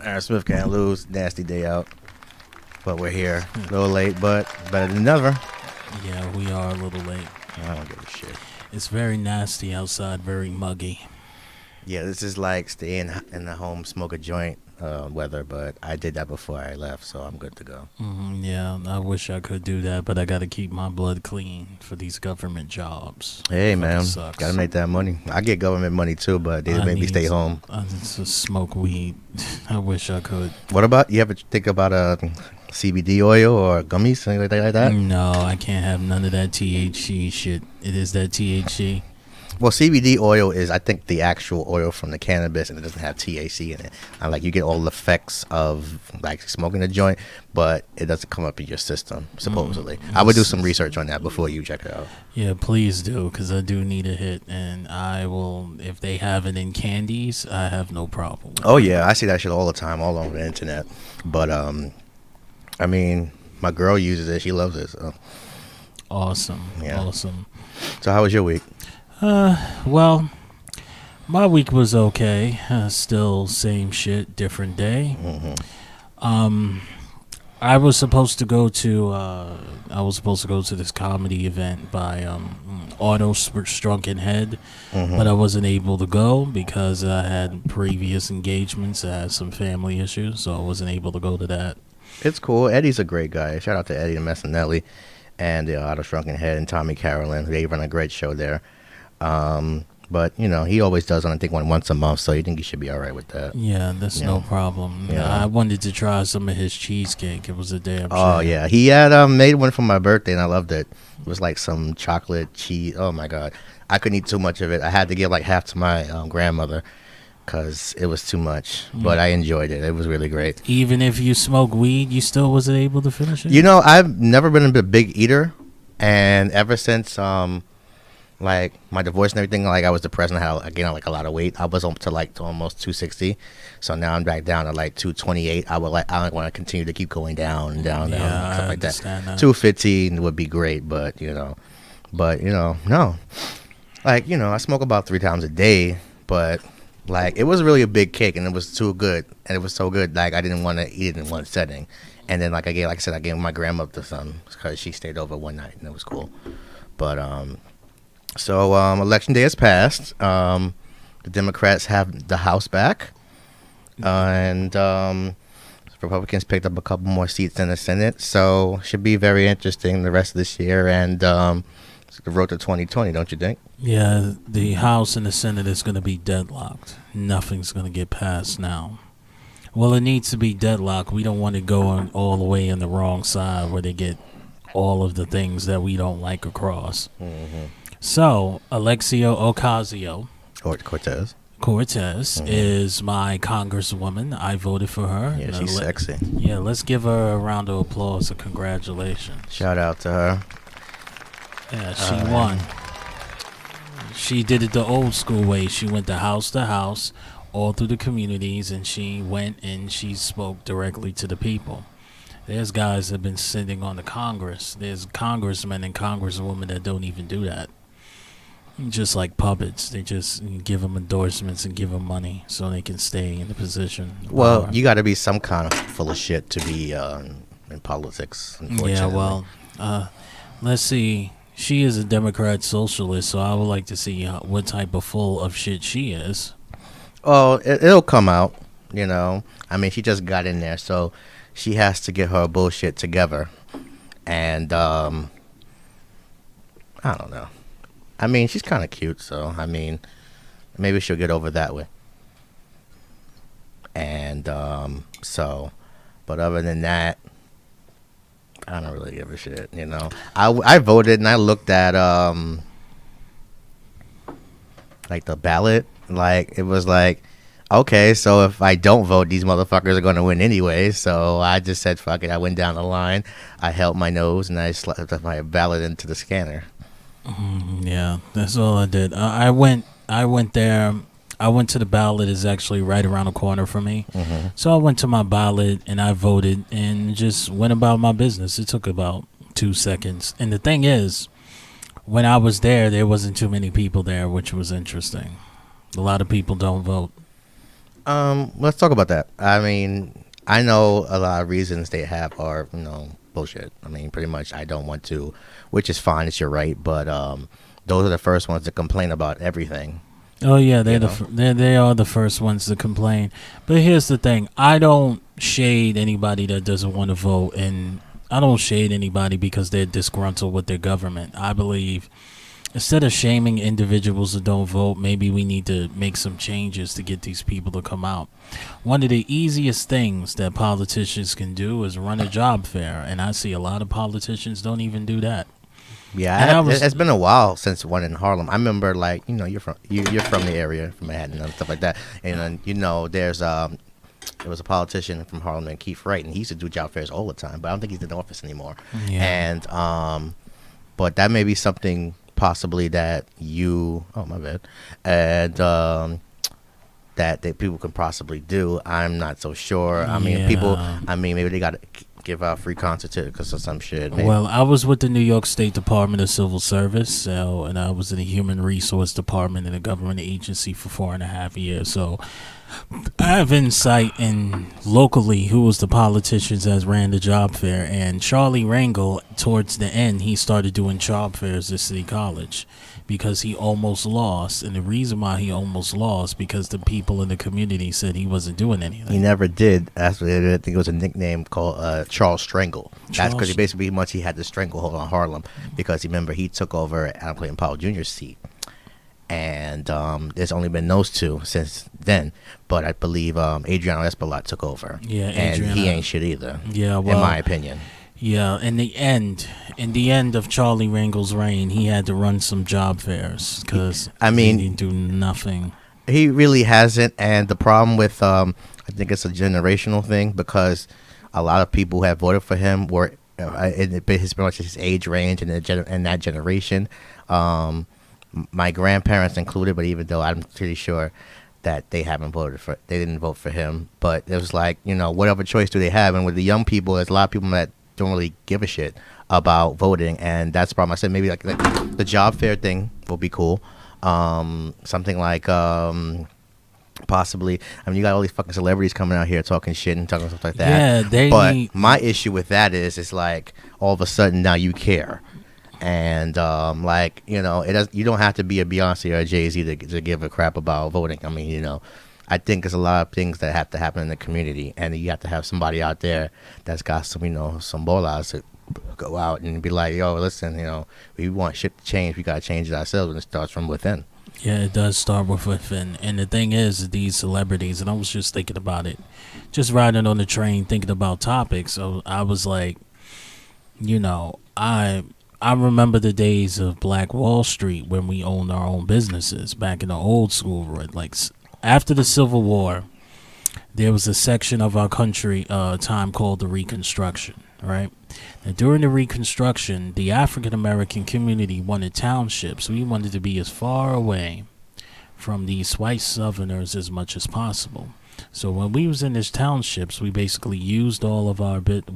Aaron Smith can't lose. Nasty day out. But we're here. A little late, but better than never. Yeah, we are a little late. I don't give a shit. It's very nasty outside, very muggy. Yeah, this is like staying in the home, smoke a joint weather, but I did that before I left, so I'm good to go. Yeah, I wish I could do that, but I got to keep my blood clean for these government jobs. Hey, man, gotta make that money. I get government money too, but they make me stay home. I just smoke weed. I wish I could. What about, you ever think about CBD oil or gummies, something like that? No, I can't have none of that THC shit. It is that THC. Well, CBD oil is, I think, the actual oil from the cannabis, and it doesn't have THC in it. Like, you get all the effects of, like, smoking a joint, but it doesn't come up in your system, supposedly. I would do some research on that before you check it out. Yeah, please do, because I do need a hit, and I will, if they have it in candies, I have no problem with it. Yeah, I see that shit all the time, all over the internet. But, I mean, my girl uses it. She loves it. So. Awesome. Yeah. Awesome. So how was your week? Well, my week was okay. Still same shit, different day. I was supposed to go to this comedy event by Otto Strunken Head, but I wasn't able to go because I had previous engagements. I had some family issues, so I wasn't able to go to that. It's cool. Eddie's a great guy. Shout out to Eddie and Messinelli and Otto Strunken Head and Tommy Carolyn. They run a great show there. But, you know, he always does, I think, once a month, so you think he should be all right with that. Yeah, that's no problem. Yeah. I wanted to try some of his cheesecake. It was a damn shame. Oh, yeah. He had made one for my birthday, and I loved it. It was like some chocolate cheese. Oh, my God. I couldn't eat too much of it. I had to give like half to my grandmother because it was too much. But I enjoyed it. It was really great. Even if you smoke weed, you still wasn't able to finish it? You know, I've never been a big eater, and ever since... like my divorce and everything, like I was depressed and I gained like a lot of weight. I was up to like to almost 260, so now I'm back down to like 228. I want to continue to keep going down and down, stuff like that. 215 would be great, but no, like I smoke about 3 times a day, but like it was really a big cake and it was too good and it was so good like I didn't want to eat it in one setting, and then I gave my grandmother some because she stayed over one night and it was cool, but So election day has passed. The Democrats have the House back, and Republicans picked up a couple more seats in the Senate. So should be very interesting the rest of this year and the road to 2020. Don't you think? Yeah, the House and the Senate is going to be deadlocked. Nothing's going to get passed now. Well, it needs to be deadlocked. We don't want to go all the way on the wrong side where they get all of the things that we don't like across. So, Alexia Ocasio-Cortez is my congresswoman. I voted for her. Yeah, she's sexy. Yeah, let's give her a round of applause and congratulations. Shout out to her. Yeah, she won. She did it the old school way. She went to house, all through the communities, and she went and she spoke directly to the people. There's guys that have been sitting on the Congress. There's congressmen and congresswomen that don't even do that. Just like puppets, they just give them endorsements and give them money so they can stay in the position. Well, you got to be some kind of full of shit to be in politics, unfortunately. Yeah, well, let's see. She is a Democrat socialist, so I would like to see what type of full of shit she is. Oh, it'll come out, I mean, she just got in there, so she has to get her bullshit together. And, I don't know. I mean, she's kind of cute, so, I mean, maybe she'll get over that way. And, but other than that, I don't really give a shit, I voted and I looked at, like, the ballot. Like, it was like, okay, so if I don't vote, these motherfuckers are going to win anyway. So I just said, fuck it. I went down the line. I held my nose and I slapped my ballot into the scanner. Yeah, that's all I did. I went there. I went to the ballot. Is actually right around the corner from me. So I went to my ballot and I voted and just went about my business. It took about 2 seconds. And the thing is, when I was there wasn't too many people there, which was interesting. A lot of people don't vote. Let's talk about that. I mean, I know a lot of reasons they have are, bullshit. I mean, pretty much I don't want to, which is fine, it's your right, but those are the first ones to complain about everything. Oh yeah, You know, they are the first ones to complain. But here's the thing: I don't shade anybody that doesn't want to vote, and I don't shade anybody because they're disgruntled with their government. I believe instead of shaming individuals that don't vote, maybe we need to make some changes to get these people to come out. One of the easiest things that politicians can do is run a job fair, and I see a lot of politicians don't even do that. And I was, it's been a while since one in Harlem. I remember, like, you're from the area, from Manhattan and stuff like that, and there was a politician from Harlem named Keith Wright, and he used to do job fairs all the time, but I don't think he's in the office anymore. yeah, And but that may be something possibly that oh my bad, and that people can possibly do. I'm not so sure. I mean, people. yeah. I mean, maybe they got to give out free concert tickets or some shit. Maybe. Well, I was with the New York State Department of Civil Service, so, and I was in the Human Resource Department in a government agency for 4.5 years. So I have insight in locally who was the politicians that ran the job fair. And Charlie Rangel, towards the end, he started doing job fairs at City College because he almost lost. And the reason why he almost lost because the people in the community said he wasn't doing anything. He never did. That's what I think it was a nickname called Charles Strangle. That's because he had the stranglehold on Harlem because remember he took over Adam Clayton Powell Jr.'s seat. And there's only been those two since then. But I believe Adriano Espaillat took over. Yeah, and he ain't shit either. Yeah, well, in my opinion. Yeah, in the end of Charlie Rangel's reign, he had to run some job fairs because he didn't do nothing. He really hasn't, and the problem with I think it's a generational thing because a lot of people who have voted for him were in pretty much his age range and in that generation. My grandparents included, but even though I'm pretty sure that they didn't vote for him. But it was like, what other choice do they have? And with the young people, there's a lot of people that don't really give a shit about voting, and that's the problem. I said maybe like the job fair thing will be cool. Something like possibly. I mean, you got all these fucking celebrities coming out here talking shit and talking stuff like that. Yeah, But my issue with that is, it's like all of a sudden now you care. And you don't have to be a Beyonce or a Jay-Z to give a crap about voting. I mean, I think there's a lot of things that have to happen in the community, and you have to have somebody out there that's got some bolas to go out and be like, yo, listen, we want shit to change. We got to change it ourselves, and it starts from within. Yeah, it does start with within. And the thing is, these celebrities, and I was just thinking about it, just riding on the train thinking about topics. So I was like, I remember the days of Black Wall Street when we owned our own businesses back in the old school. Like after the Civil War, there was a section of our country time called the Reconstruction, right? And during the Reconstruction, the African American community wanted townships. We wanted to be as far away from these white Southerners as much as possible. So when we was in these townships, we basically used all of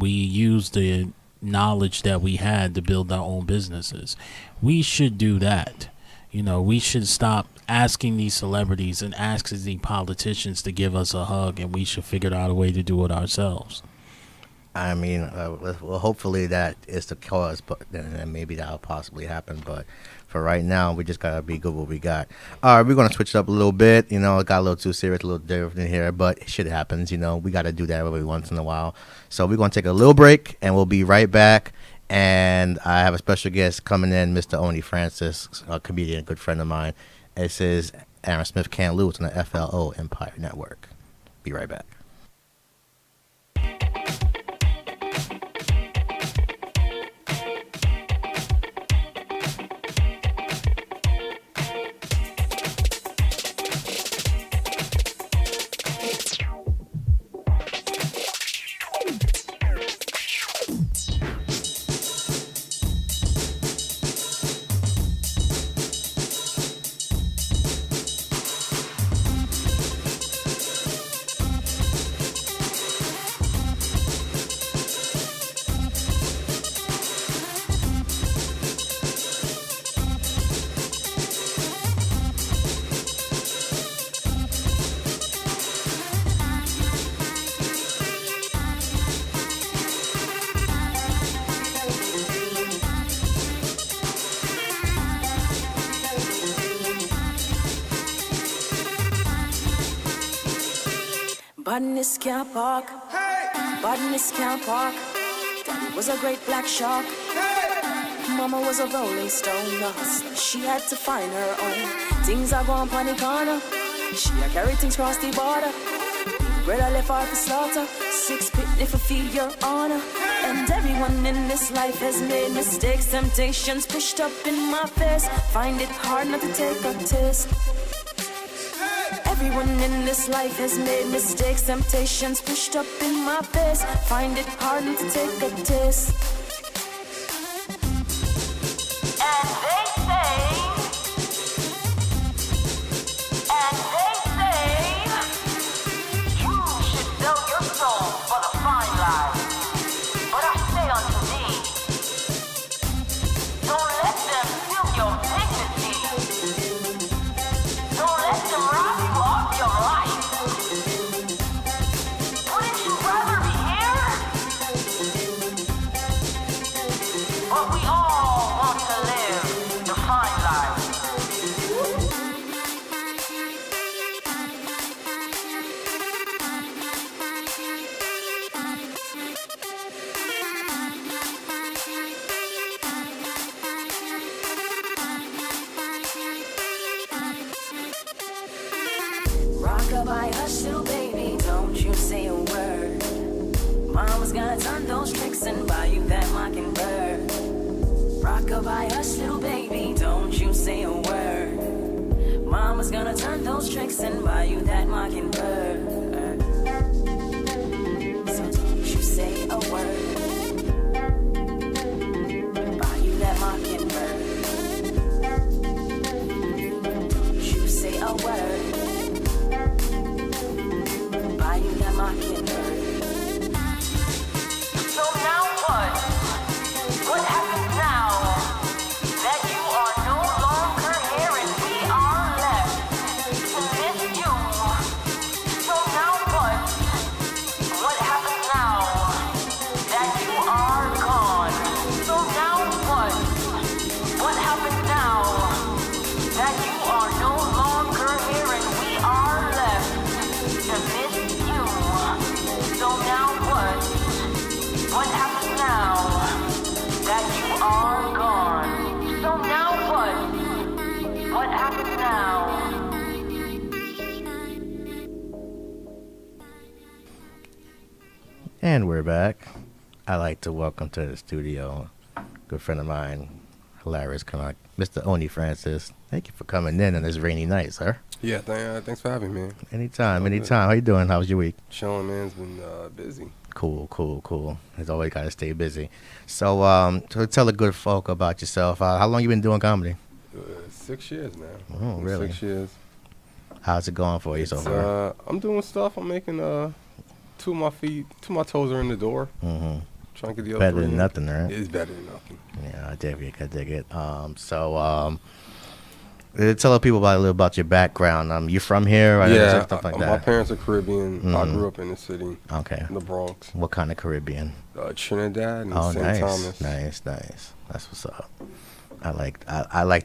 we used the knowledge that we had to build our own businesses. We should do that. We should stop asking these celebrities and asking the politicians to give us a hug, and we should figure out a way to do it ourselves. I mean, well, hopefully that is the cause, but then maybe that'll possibly happen. But for right now, we just gotta be good with what we got. All right, we're gonna switch it up a little bit. It got a little too serious, a little different here, but shit happens. We gotta do that every once in a while. So we're gonna take a little break, and we'll be right back. And I have a special guest coming in, Mr. Oni Francis, a comedian, a good friend of mine. This is Aaron Smith Can't Lose on the FLO Empire Network. Be right back. Badness can't park. Badness can't park. Daddy was a great black shark. Mama was a rolling stone. She had to find her own. Things are going on the corner. She a carry things cross the border. Brother left her for slaughter. 6 pitney for feed your honor. And everyone in this life has made mistakes. Temptations pushed up in my face. Find it hard not to take a taste. Everyone in this life has made mistakes. Temptations pushed up in my face. Find it hard not to take a taste. And they say, you should sell your soul for the fine life. But I say unto thee, don't let them steal your dignity. Don't let them rob you of your life. Wouldn't you rather be here? But we all want to live the fine life. Rockabye, hush, little baby, don't you say a word. Mama's gonna turn those tricks and buy you that mockingbird. Rockabye, hush, little baby, don't you say a word. Mama's gonna turn those tricks and buy you that mockingbird. So don't you say a word. Buy you that mockingbird. Don't you say a word. Buy you that mockingbird. So now what? What happens now that you are no longer here and we are left to miss you? So now what? What happens now that you are gone? So now what? What happens now that you are no longer here and we are left to miss you? So now what? What happens now that you are gone? So now what? What happens now? And we're back. I'd like to welcome to the studio a good friend of mine, hilarious, Mr. Oni Francis. Thank you for coming in on this rainy night, sir. Yeah, thanks for having me, man. Anytime. How you doing? How was your week? Chilling, man. It's been busy. Cool. As always, got to stay busy. So, tell the good folk about yourself. How long you been doing comedy? 6 years now. Oh, really? 6 years. How's it going for you so far? I'm doing stuff. I'm making two of my toes are in the door. Mm-hmm. Trying to get the other Better three than in. nothing, right? It's better than nothing. Yeah, I dig it. Tell the people a little about your background. You from here? Yeah, stuff like my that. parents are Caribbean. Mm-hmm. I grew up in the city. Okay. In the Bronx. What kind of Caribbean? Trinidad and St. nice. Thomas. Nice. That's what's up. I like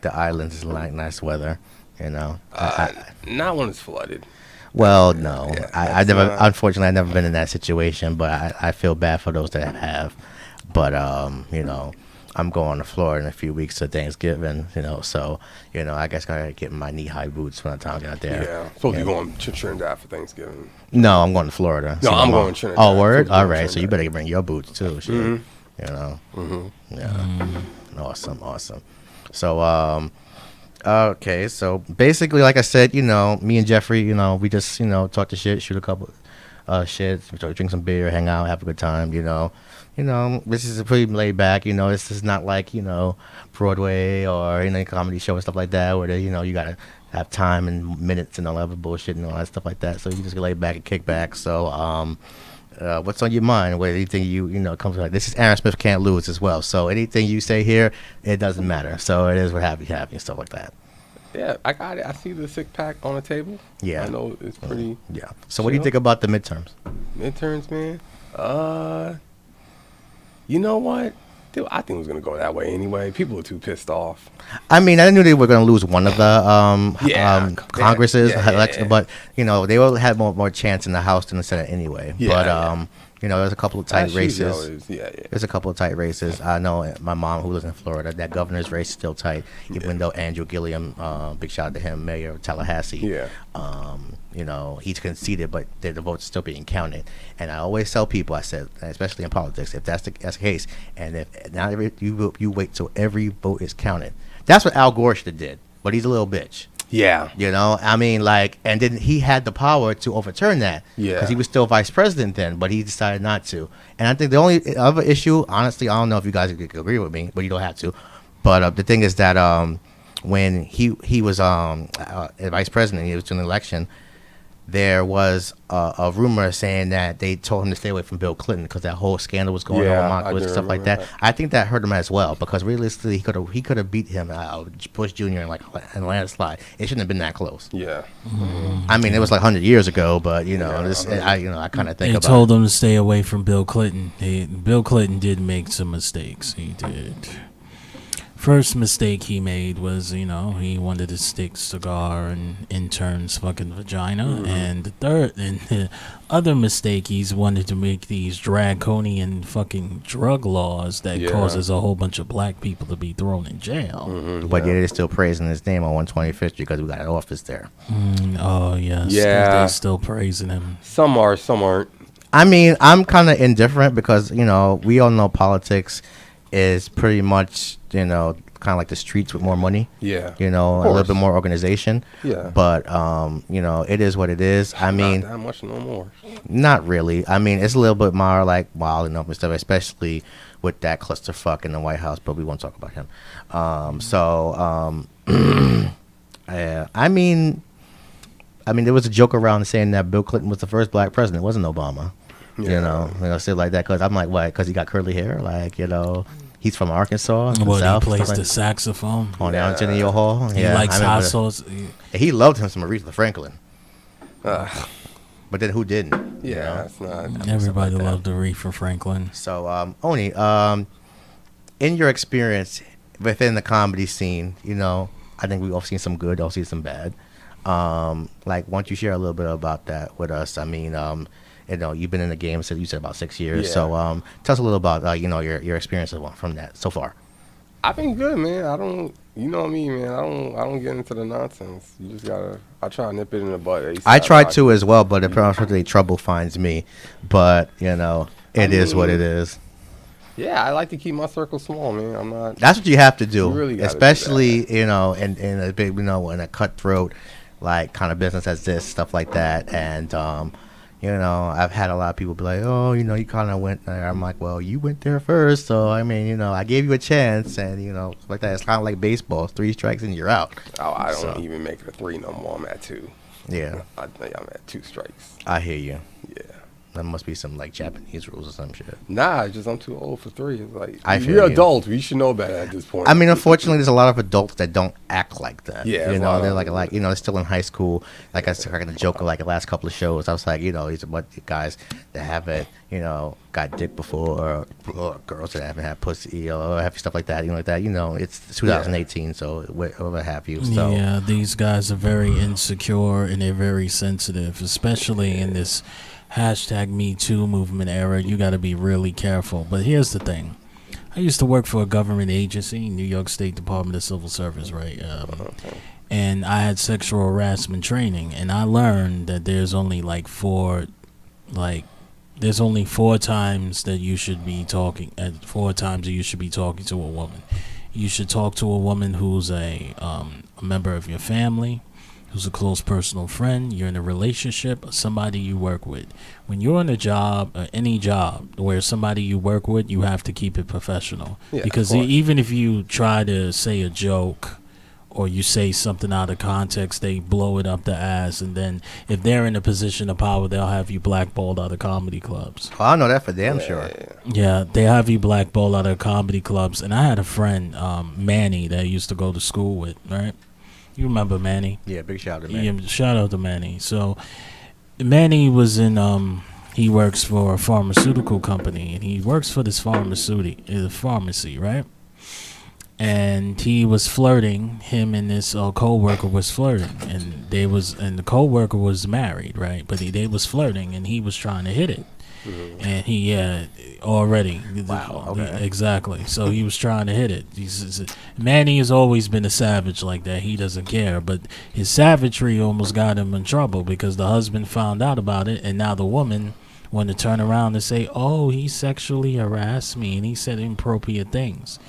the islands. It's like nice weather. You know. Not when it's flooded. Well, no. Yeah, Unfortunately, I've never been in that situation, but I feel bad for those that have. But, I'm going to Florida in a few weeks to Thanksgiving, so, I guess I got to get my knee-high boots when the time I get out there. Yeah. Supposed to be going to Trinidad for Thanksgiving. No, I'm going to Florida. No, I'm going to Trinidad. Oh, word? All right, so you better bring your boots, too. Shit. Mm-hmm. Mm-hmm. Yeah. Awesome. So, okay, so basically, like I said, me and Jeffrey, we just, talk to shit, shoot a couple shit, drink some beer, hang out, have a good time, this is pretty laid back, this is not like, Broadway or any comedy show and stuff like that where, you gotta have time and minutes and all that other bullshit and all that stuff like that, so you just lay back and kick back. So, what's on your mind? What anything comes like this is Aaron Smith Can't Lose as well. So anything you say here, it doesn't matter. So it is what have you and stuff like that. Yeah, I got it. I see the 6-pack on the table. Yeah, I know it's pretty. Yeah. So what do you think about the midterms? Midterms, man. You know what? I think it was gonna go that way anyway. People were too pissed off. I mean, I knew they were going to lose one of the Congresses, yeah. but you know they will have more chance in the House than the Senate anyway. Yeah, but you know, there's a couple of tight That's usually how races. it is. Yeah. There's a couple of tight races. I know my mom, who lives in Florida, that governor's race is still tight, even though Andrew Gilliam, big shout out to him, mayor of Tallahassee. Yeah. You know, he's conceded, but the votes are still being counted. And I always tell people, I said, especially in politics, if that's the case, and if not you wait till every vote is counted. That's what Al Gore should have did, but he's a little bitch. Yeah. You know, I mean, like, and then he had the power to overturn that. Yeah. Because he was still vice president then, but he decided not to. And I think the only other issue, honestly, I don't know if you guys agree with me, but you don't have to. But the thing is that when he was vice president, he was doing the election, there was a rumor saying that they told him to stay away from Bill Clinton because that whole scandal was going on, Mark stuff like that. I think that hurt him as well because realistically, he could have beat him, Bush Jr. in a landslide. It shouldn't have been that close. Yeah. I mean, it was like 100 years ago, but you know, I kind of think They about. told him to stay away from Bill Clinton. Bill Clinton did make some mistakes. He did. First mistake he made was, you know, he wanted to stick cigar in intern's fucking vagina. And the other mistake, he's wanted to make these draconian fucking drug laws that causes a whole bunch of black people to be thrown in jail. But yet they're still praising his name on 125th Street because we got an office there. Oh, yes. Yeah. They're still praising him. Some are, some aren't. I mean, I'm kind of indifferent because, you know, we all know politics is pretty much, you know, kind of like the streets with more money. Yeah. You know, a little bit more organization. Yeah. But, you know, it is what it is. I mean, not that much no more. Not really. I mean, it's a little bit more like wilding up and stuff, especially with that clusterfuck in the White House, but we won't talk about him. Yeah, I mean, there was a joke around saying that Bill Clinton was the first black president. It wasn't Obama. Yeah. You know, shit like that. Because I'm like, what? Because he got curly hair? Like, you know, he's from Arkansas. Well, South, he plays like, the saxophone. on the Arsenio Hall. He Yeah, likes I hot remember sauce. that. He loved him some Aretha Franklin. But then who didn't? You know? Yeah, it's not. Everybody like that. loved Aretha Franklin. So, Oni, in your experience within the comedy scene, you know, I think we've all seen some good, all seen some bad. Like, why don't you share a little bit about that with us? I mean, you know, you've been in the game, so you said about 6 years. Yeah. So, tell us a little about, you know, your experiences from that so far. I've been good, man. You know me, man. I don't get into the nonsense. You just gotta. I try to nip it in the butt. ASAP. I tried to as well, but unfortunately, trouble finds me. But you know, it is what it is. Yeah, I like to keep my circle small, man. I'm not. That's what you have to do, You really gotta do especially you know, in a big, you know, in a cutthroat like kind of business as this, stuff like that. And you know, I've had a lot of people be like, oh, you know, you kind of went there. I'm like, well, you went there first, so I mean, you know, I gave you a chance, and you know, like that. It's kind of like baseball: 3 strikes and you're out. Oh, I don't even make it a 3 no more. I'm at 2. Yeah, I think I'm at 2 strikes. I hear you. Yeah. That must be some like Japanese rules or some shit. Nah, it's just I'm too old for 3. It's like I feel we're you. adults. We should know better at this point. I mean, unfortunately, there's a lot of adults that don't act like that. Yeah, you a know, lot they're of like them. you know, they're still in high school. Like I was cracking a joke like the last couple of shows. I was like, you know, these are what guys that haven't, you know, got dick before, or girls that haven't had pussy, or have stuff like that. You know, like that. You know, it's 2018, so whatever have you. So Yeah, these guys are very insecure and they're very sensitive, especially in this #MeToo movement era. You got to be really careful. But here's the thing. I used to work for a government agency, New York State Department of Civil Service, right? And I had sexual harassment training, and I learned that there's only there's only 4 times that you should be talking, at 4 times that you should be talking to a woman. You should talk to a woman who's a member of your family, who's a close personal friend, you're in a relationship, or somebody you work with. When you're in a job, any job where somebody you work with, you have to keep it professional. Yeah, because of course. even if you try to say a joke or you say something out of context, they blow it up the ass. And then if they're in a position of power, they'll have you blackballed out of comedy clubs. I know that for damn sure. Yeah, they have you blackballed out of comedy clubs. And I had a friend, Manny, that I used to go to school with, right? You remember Manny? Yeah, big shout out to Manny. Yeah, shout out to Manny. So Manny was in He works for a pharmaceutical company, and he works for this pharmacy, right? And he was flirting. Him and this co-worker was flirting, and the co-worker was married, right? But they was flirting, and he was trying to hit it. And he already. Wow, okay. Exactly. So he was trying to hit it. Manny has always been a savage like that. He doesn't care, but his savagery almost got him in trouble because the husband found out about it, and now the woman wanted to turn around and say, "Oh, he sexually harassed me, and he said inappropriate things."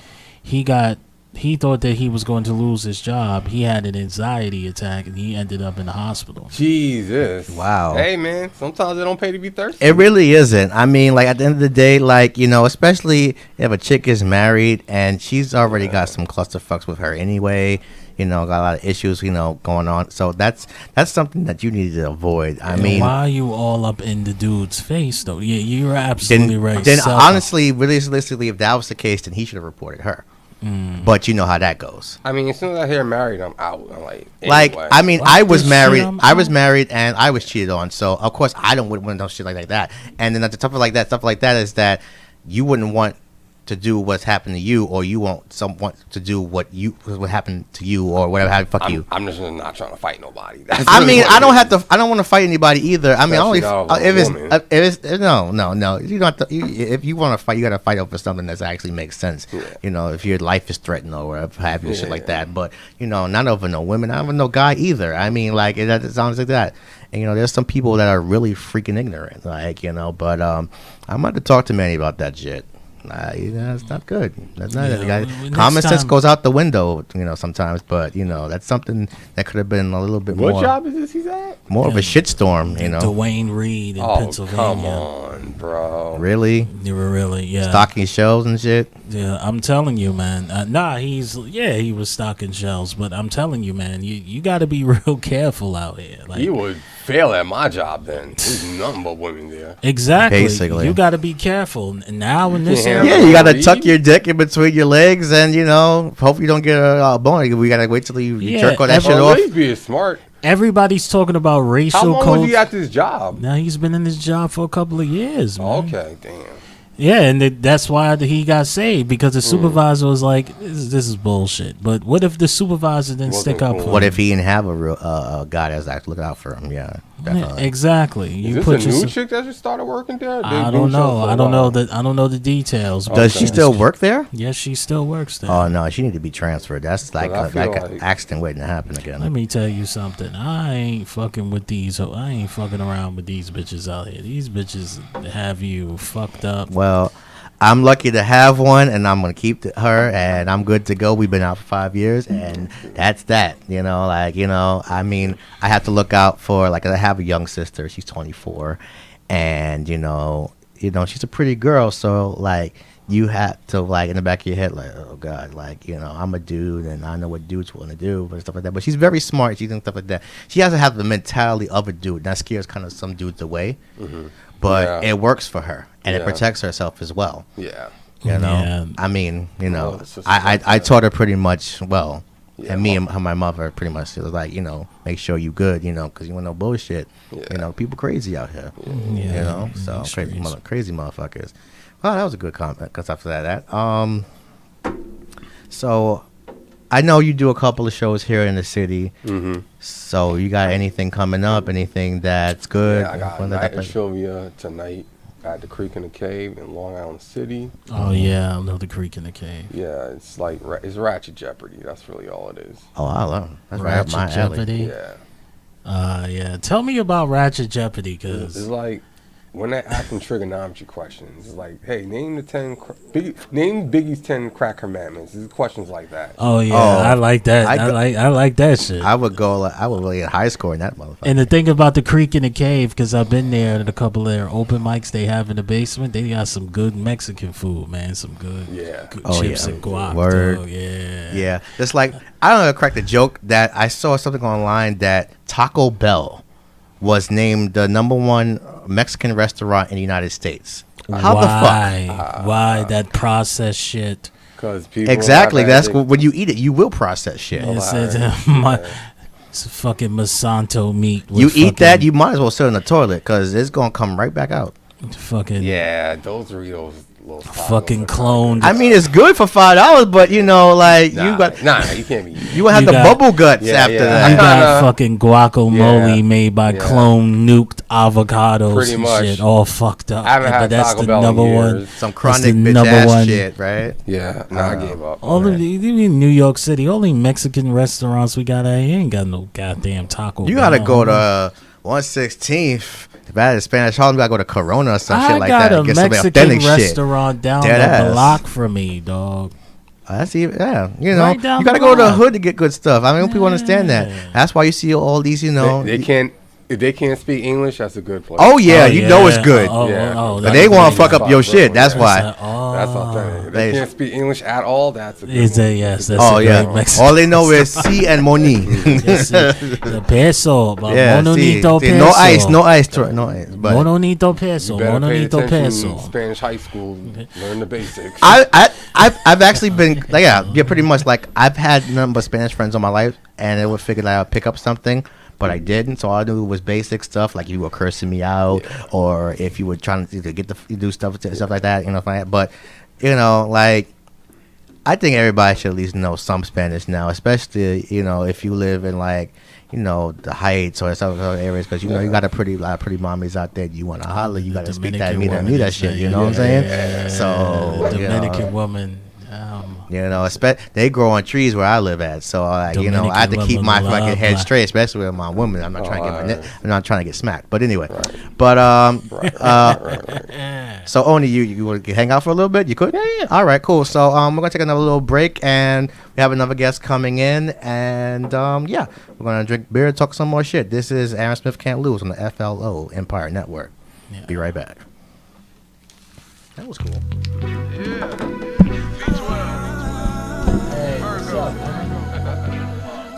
He thought that he was going to lose his job. He had an anxiety attack, and he ended up in the hospital. Jesus. Wow. Hey, man, sometimes it don't pay to be thirsty. It really isn't. I mean, like, at the end of the day, like, you know, especially if a chick is married and she's already got some clusterfucks with her anyway, you know, got a lot of issues, you know, going on. So that's something that you need to avoid. I mean, why are you all up in the dude's face, though? Yeah, you're absolutely right. Then honestly, realistically, if that was the case, then he should have reported her. But you know how that goes. I mean, as soon as I hear married, I'm out. I'm like, anyway. I mean, I was married. I was married, and I was cheated on. So of course, I don't want no shit like that. And then stuff like that is that you wouldn't want to do what's happened to you, or you want someone to do what happened to you, or whatever. Fuck you. I'm just not trying to fight nobody. I mean, I don't have to. I don't want to fight anybody either. I mean, only if it's no. You don't have to. If you want to fight, you got to fight over something that actually makes sense. Yeah. You know, if your life is threatened or whatever, have you shit like that. But you know, not over no women. Not over no guy either. I mean, like it sounds like that. And you know, there's some people that are really freaking ignorant, like, you know. But I'm about to talk to Manny about that shit. That's not good. That's not it. Common sense goes out the window, you know, sometimes. But you know, that's something that could have been a little bit more. What job is this he's at? More of a shitstorm, you know. Dwayne Reed in Pennsylvania. Come on, bro. Really? You were really, yeah. Stocking shelves and shit. Yeah, I'm telling you, man. He was stocking shelves, but I'm telling you, man, you got to be real careful out here. Like, he would fail at my job then. There's nothing but women there. Exactly. Basically. You got to be careful. And now in this yeah, you got to tuck your dick in between your legs, and you know, hope you don't get a bone. We got to wait till you jerk all that shit off. He's being smart. Everybody's talking about racial codes. How long was he at this job? Now he's been in this job for a couple of years, man. Okay, damn. Yeah, and that's why he got saved, because the supervisor was like, "This is bullshit." But what if the supervisor didn't stick up for him? What if he didn't have a real guy that's actually looking out for him? Yeah, definitely. Exactly. Is this a new chick that just started working there? I don't know. I don't know the details. Does she still work there? Yes, she still works there. Oh no, she need to be transferred. That's like an accident waiting to happen again. Let me tell you something. I ain't fucking around with these bitches out here. These bitches have you fucked up. Well, I'm lucky to have one, and I'm gonna keep her, and I'm good to go. We've been out for 5 years, and that's that. You know, like, you know, I mean, I have to look out for, like, I have a young sister. She's 24, and you know, she's a pretty girl. So like, you have to, like, in the back of your head, like, oh god, like, you know, I'm a dude, and I know what dudes want to do, and stuff like that. But she's very smart. She's doing stuff like that. She has to have the mentality of a dude. That scares kind of some dudes away. Mm-hmm. But it works for her, and it protects herself as well. Yeah. You know, I mean, you know, I taught her pretty much well, and me and my mother pretty much, it was like, you know, make sure you good, you know, because you want no bullshit. Yeah. You know, people crazy out here. Yeah. You know, so crazy motherfuckers. Well, that was a good comment, because after that, so I know you do a couple of shows here in the city. Mm-hmm. So you got anything coming up? Anything that's good? Yeah, I got Night of Trivia tonight at the Creek in the Cave in Long Island City. Oh yeah, I love the Creek in the Cave. Yeah, it's like it's Ratchet Jeopardy. That's really all it is. Oh, I love it. That's Ratchet right up my Jeopardy. alley. Yeah. Tell me about Ratchet Jeopardy, because it's like, when they're asking trigonometry questions, it's like, hey, name Biggie's 10 crack commandments. It's questions like that. Oh yeah, I like that. I like that shit. I would really get high score in that motherfucker. And the thing about the Creek in the Cave, because I've been there at a couple of their open mics they have in the basement. They got some good Mexican food, man. Some good, chips and guac. Word. Dog. Yeah. Yeah. It's like, I don't know, crack the joke that I saw something online that Taco Bell was named the #1 Mexican restaurant in the United States. How the fuck? Why that processed shit? Because people exactly. That's when you eat it, you will process shit. It's fucking Monsanto meat. You eat that, you might as well sit in the toilet because it's gonna come right back out. Fucking Yeah, those Doritos. fucking cloned. I mean, it's good for $5, but you know, like you got you can't be. you have the bubble guts after You that. got fucking guacamole made by Yeah. clone nuked avocados Pretty and much. shit, all fucked up. I haven't But had that's Taco the Bell in number one. years. Some That's chronic the bitch number ass one. shit, right? Yeah, I gave up. All of the, even in New York City, only Mexican restaurants we got out here ain't got no goddamn Taco You Bell. gotta go to 116th. If I had a Spanish Harlem, you gotta go to Corona or some I shit like got that. a And get some Mexican authentic shit. restaurant down Dead the ass. block from me, dog. That's even, yeah. You know, Right down you gotta the go to the block. hood to get good stuff. I mean, people understand that. That's why you see all these, you know. They can't. If they can't speak English, that's a good place. Oh yeah, you know it's good. Yeah. Oh, But they want to fuck up your shit. That's why. That's authentic. If they can't speak English at all, that's a good Is one. a yes? That's Oh a yeah. great Mexican. All they know is C and Moni. Yes, the peso, but Yeah, mononito see, peso. no ice, no ice, no ice. But Mononito peso, You better pay mononito attention peso. in Spanish high school. Learn the basics. I've actually been like, yeah, pretty much like I've had none but Spanish friends all my life, and it would figure that I would pick up something, but I didn't. So all I knew was basic stuff, like you were cursing me out, or if you were trying to get you do stuff like that, you know. But you know, like I think everybody should at least know some Spanish now, especially you know if you live in like you know the Heights or some other areas, because you know you got a lot of pretty mommies out there. You want to holler, you got to speak that, me that shit. You know what I'm saying? So Dominican woman. You know, they grow on trees where I live at, so like you know, I have to keep my fucking head straight, especially with my woman. I'm not trying to get I'm not trying to get smacked. But anyway, so only you want to hang out for a little bit? You could? Yeah. All right, cool. So we're gonna take another little break, and we have another guest coming in, and yeah, we're gonna drink beer, talk some more shit. This is Aaron Smith Can't Lose on the FLO Empire Network. Yeah. Be right back. That was cool.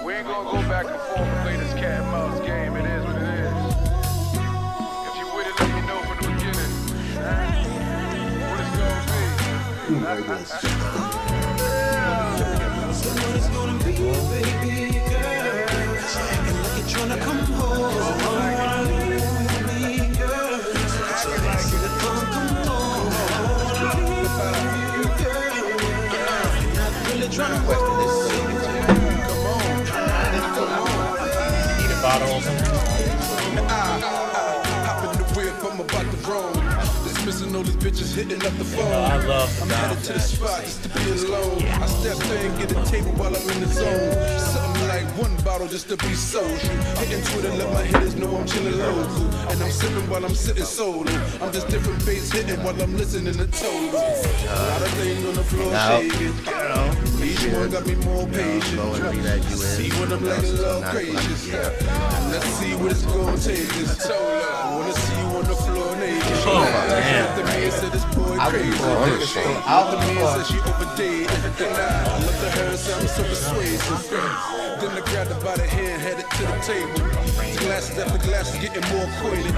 We ain't gonna go back and forth and play this cat and mouse game. It is what it is. If you with it, let me know from the beginning. What it's Dismissing all these bitches hitting up the phone. I'm headed to the spot just to be alone. I step there and get a table while I'm in the zone. Something like one bottle just to be social. Hitting Twitter, let my hitters know I'm chilling local. And I'm sipping while I'm sitting solo. I'm just different bass hitting while I'm listening to total. A lot of things on the floor shaking. Each one got me more patient. See when I'm like a little gracious. Let's see what it's gonna take us. I wanna see you on the floor naked. The man said this boy crazy. The man said she overdid. I looked at her and said I'm so persuasive. Then I grabbed her by the hand, headed to the table. Glasses after glasses, getting more acquainted.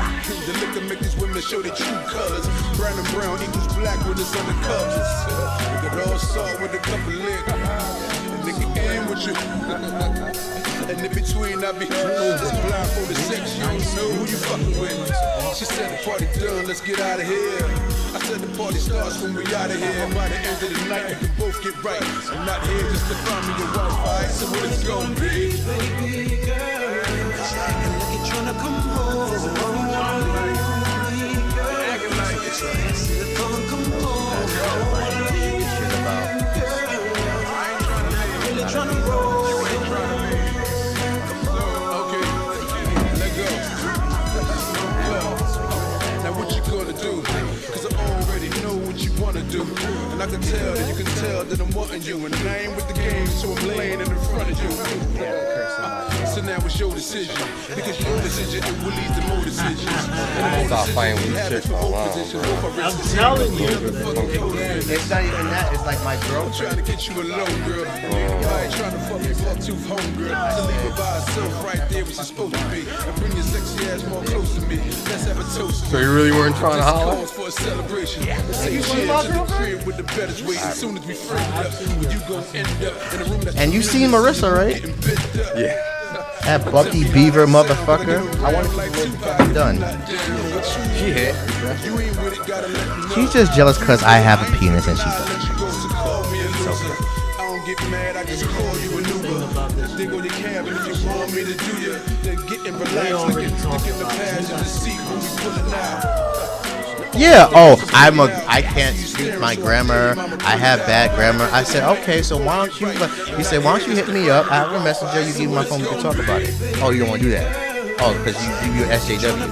The liquor make these women show their true colors. Brown and brown equals black when it's undercover. We could all start with a couple lick. Nigga in with you. And in between I be just blindfolded sex. You don't know who you fucking with. She said the party done, let's get out of here. I said the party starts when we out of here. By the end of the night we can both get right. I'm not here just to find me a wife, alright? So what it's gonna be? Baby girl, and look at trying to come home. Acting like it's the fun come home. Trying to roll. You ain't trying to leave. Okay, let go. Now what you gonna do? Cause I already know what you wanna do. And I can tell that you can tell that I'm wanting you. And I ain't with the game, so I'm laying in front of you. So now it's your decision. Because your decision, it will lead to more decisions. Stop playing with this shit for a while. I'm telling you. It's not even that. It's like my girlfriend. I'm trying to get you alone, girl. I ain't trying to fuck your buck-tooth home, girl. To leave her by herself right there where she's supposed to be. And bring your sexy ass more close to me. Let's have a toast. So you really weren't trying to holler? Cause for a celebration. Let's take shit to the crib with the better way. As soon as we friend up, you gon' end up in a room that's And you seen Marissa, right? getting bent up. Yeah. That Bucky Beaver motherfucker. I want to get fucking done. She hit. She's just jealous because I have a penis and she doesn't. Get mad, I just call you an Uber. Dig on your cab if you want me to do you. Then get in relax, like a stick in the passenger seat when we pulling out. Yeah. I can't speak my grammar. I have bad grammar. I said, okay, so why don't you? He said, why don't you hit me up? I have a messenger. You give me my phone. We can talk about it. Oh, you don't want to do that? Oh, because you're SJW. I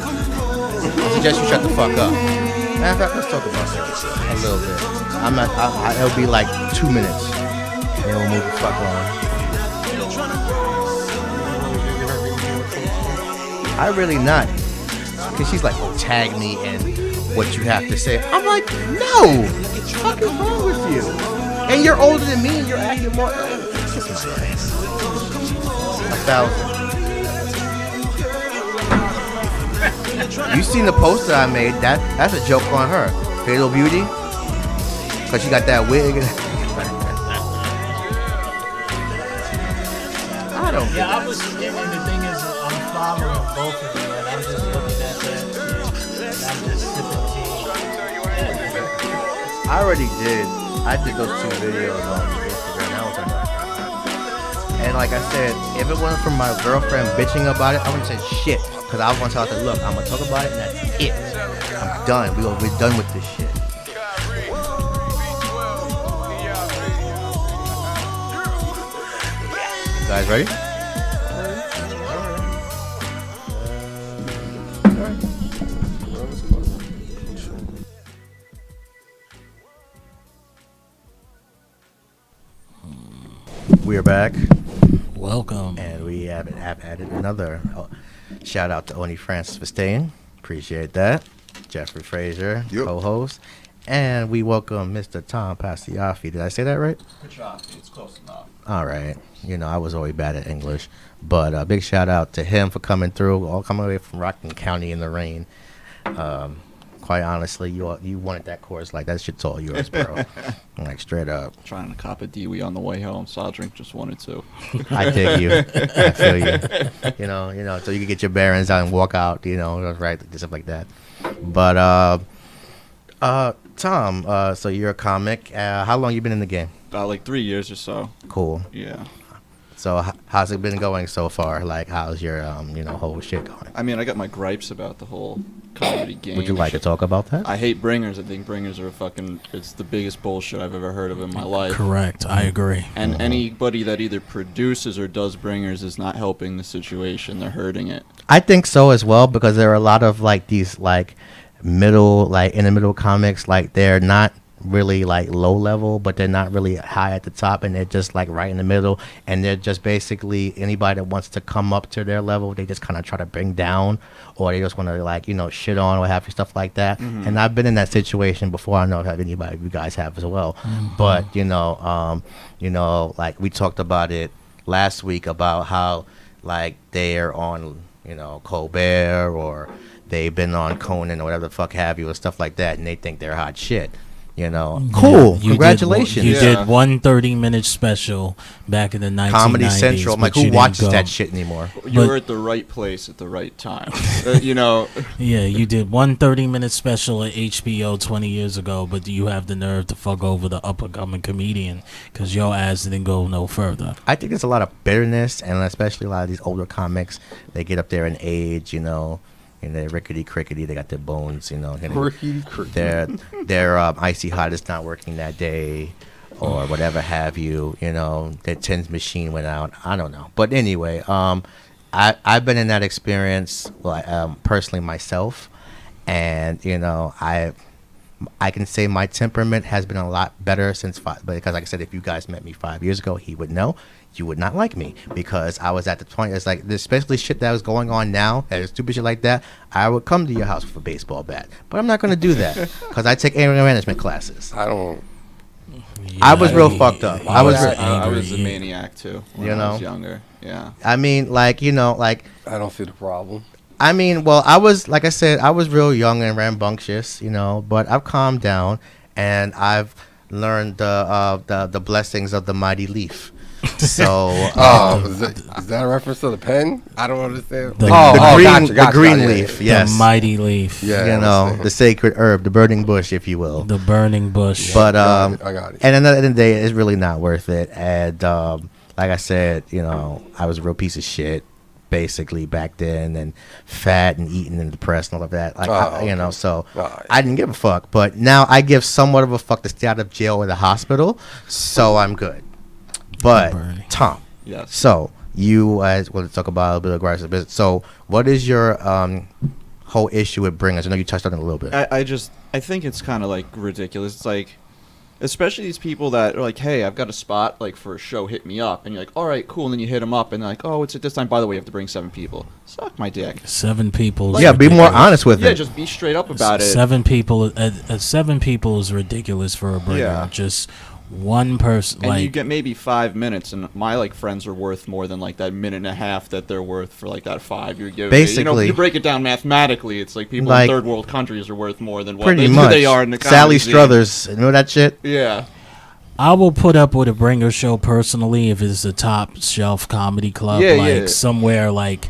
suggest you shut the fuck up. Matter of fact, let's talk about that a little bit. It'll be like 2 minutes. And we'll move the fuck on. I really not. Because she's like, oh, tag me in what you have to say. I'm like, no. What the fuck is wrong with you? And you're older than me and you're acting more. Kiss my ass. 1,000. You seen the poster I made? That's a joke on her. Fatal Beauty? Because she got that wig. I was, and the thing is, I'm following both of you, and I'm just looking at that, and I'm just sipping tea. I already did. I did those 2 videos on Instagram. That was on. And like I said, if it wasn't for my girlfriend bitching about it, I wouldn't say shit. Because I was going to tell her, look, I'm going to talk about it, and that's it. I'm done. We're done with this shit. You guys ready? We are back. Welcome. And we have added another shout out to Oni Francis for staying. Appreciate that. Jeffrey Frazier, co-host. And we welcome Mr. Tom Paciaffi. Did I say that right? Paciaffi, it's close enough. All right. You know, I was always bad at English. But a big shout out to him for coming through, all coming away from Rockland County in the rain. Quite honestly, you wanted that course. Like, that shit's all yours, bro. Like, straight up. Trying to cop a Dewey on the way home, so I'll drink just one or two. I dig you. I feel you. You know, so you can get your bearings out and walk out, right, stuff like that. But, Tom, so you're a comic. How long you been in the game? About like 3 years or so. Cool. Yeah. So how's it been going so far? Like, how's your, whole shit going? I mean, I got my gripes about the whole comedy game. Would you like to talk about that? I hate bringers. I think bringers are it's the biggest bullshit I've ever heard of in my life. Correct. I agree. And anybody that either produces or does bringers is not helping the situation. They're hurting it. I think so as well, because there are a lot of, like, these, like, in the middle comics, like, they're not really like low level, but they're not really high at the top, and they're just like right in the middle, and they're just basically anybody that wants to come up to their level, they just kind of try to bring down, or they just want to like shit on or have stuff like that. And I've been in that situation before. I know if anybody you guys have as well. But like we talked about it last week about how like they're on Colbert, or they've been on Conan or whatever the fuck have you, or stuff like that, and they think they're hot shit. Cool. Congratulations. You did one 30-minute special back in the 1990s. Comedy Central. I'm like, who watches that shit anymore? You were at the right place at the right time. Yeah, you did one 30-minute special at HBO 20 years ago, but you have the nerve to fuck over the up-and-coming comedian because your ass didn't go no further. I think there's a lot of bitterness, and especially a lot of these older comics, they get up there in age, and they're rickety-crickety. They got their bones, their icy hot is not working that day, or whatever have you. Their tens machine went out. I don't know, but anyway, I've been in that experience, personally myself, and I can say my temperament has been a lot better since because like I said, if you guys met me 5 years ago, he would know. You would not like me because I was at the point. It's like, especially shit that was going on now, and stupid shit like that. I would come to your house with a baseball bat, but I'm not going to do that because I take anger management classes. I don't. Yeah, I was real fucked up. I was a maniac too when I was younger. Yeah. I mean, like I don't feel the problem. I mean, well, I was, like I said, I was real young and rambunctious, but I've calmed down and I've learned the blessings of the mighty leaf. So is that a reference to the pen? I don't understand. The- the green leaf, yes. The mighty leaf. Yeah. You know, the sacred herb, the burning bush, if you will. The burning bush. But I got it. and at the end of the day, it's really not worth it. And like I said, you know, I was a real piece of shit basically back then, and fat and eating and depressed and all of that. Like you know, so I didn't give a fuck. But now I give somewhat of a fuck to stay out of jail or the hospital, so I'm good. But Tom, Yes. so you want to talk about a little bit of aggressive business. So what is your whole issue with bringers? I know you touched on it a little bit. I think it's kind of like ridiculous. It's like, especially these people that are like, hey, I've got a spot like for a show, hit me up, and you're like, all right, cool, and then you hit them up, and they're like, oh, it's at this time. By the way, you have to bring 7 people. Suck my dick. 7 people. Yeah, be more honest with Yeah, it. just be straight up about it. 7 people. 7 people is ridiculous for a bringer. Yeah. Just one person. And like you get maybe 5 minutes, and my like friends are worth more than like that minute and a half that they're worth for like that 5 you're giving. Basically, you break it down mathematically, it's like people like, in third world countries are worth more than what pretty they, much. they are in the Sally comedy scene. Struthers, you know that shit. Yeah. I will put up with a bringer show personally if it's a top shelf comedy club, Yeah, like yeah. somewhere like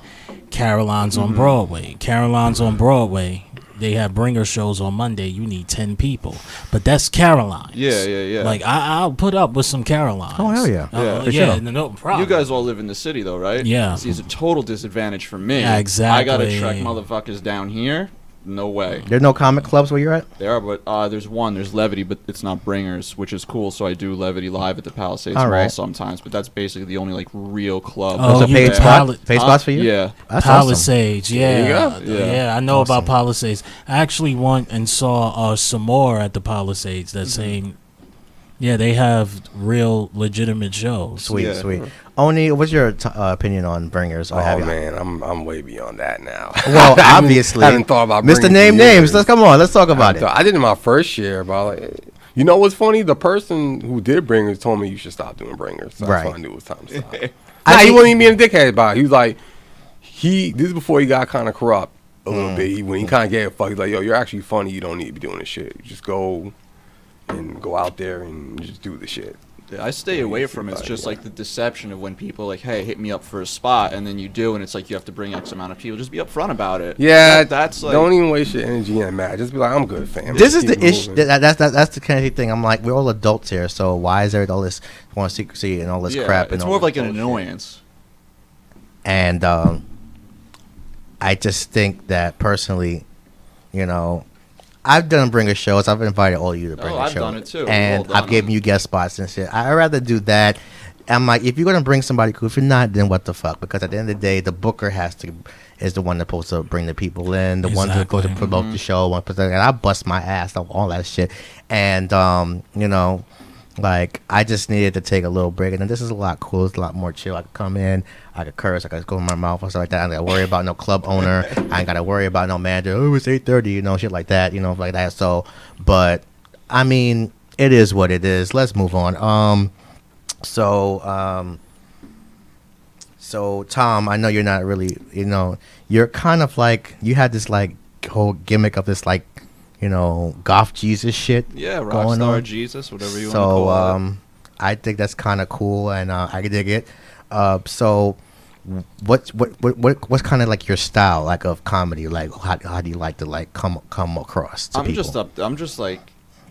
Caroline's on Broadway. Caroline's on Broadway. They have bringer shows on Monday. You need 10 people, but that's Caroline's. Yeah. Like I'll put up with some Carolines. Oh, hell yeah. Yeah. For yeah, sure. no problem. You guys all live in the city, though, right? Yeah. See, it's a total disadvantage for me. Yeah, exactly. I gotta trek motherfuckers down here. No way. There's no comic clubs where you're at? There are, but there's one. There's Levity, but it's not Bringers, which is cool. So I do Levity live at the Palisades All Mall right. sometimes. But that's basically the only like real club. Oh, There's a you paid got spot? Paid spots for you? Yeah. That's awesome. Palisades, yeah. There you go. Yeah, Yeah. I know about Palisades. I actually went and saw some more at the Palisades that same. Yeah, they have real legitimate shows. Sweet, Yeah. sweet. Oni, what's your opinion on bringers? Or have Oh you- man, I'm way beyond that now. Well, obviously. I haven't thought about Mr. bringers Name in Names. years. Let's come on. Let's talk about it. I did it my first year, but like, you know what's funny? The person who did bringers told me you should stop doing bringers. So Right. that's when I knew it was time to stop. I He think- wasn't even being a dickhead about it. He was like, this is before he got kind of corrupt a little bit. When he kind of gave a fuck, he's like, yo, you're actually funny. You don't need to be doing this shit. You just go out there and just do the shit. I stay away from it. It's just like the deception of when people are like, hey, hit me up for a spot, and then you do, and it's like you have to bring X amount of people. Just be upfront about it. Yeah, that's like. don't even waste your energy in that. Just be like, I'm good, fam. This is Keep the issue. moving. That's the kind of thing. I'm like, we're all adults here, so why is there all this secrecy and all this Yeah, crap? And it's all more of this like an bullshit? annoyance. And I just think that personally, you know, I've done bringer shows. I've invited all of you to bringer shows. I've done it too. We've And all done I've given you guest spots and shit. I'd rather do that. I'm like, if you're gonna bring somebody cool, if you're not, then what the fuck? Because at the end of the day, the booker is the one that's supposed to bring the people in, the one that's supposed to Exactly. promote the show, and I bust my ass on all that shit. And you know, like I just needed to take a little break, and then this is a lot cooler, it's a lot more chill. I could come in, I could curse, I could go in my mouth or stuff like that. I ain't gotta worry about no club owner. I ain't gotta worry about no manager. Oh, it's 8:30, you know, shit like that, you know, like that. So, but I mean, it is what it is. Let's move on. So Tom, I know you're not really, you know, you're kind of like, you had this like whole gimmick of this like, you know, goth Jesus shit. Yeah, going Rockstar on. Jesus, whatever you want to So call it. I think that's kind of cool, and I dig it. So what's kind of like your style, like of comedy? Like how do you like to like come across to people? I'm just like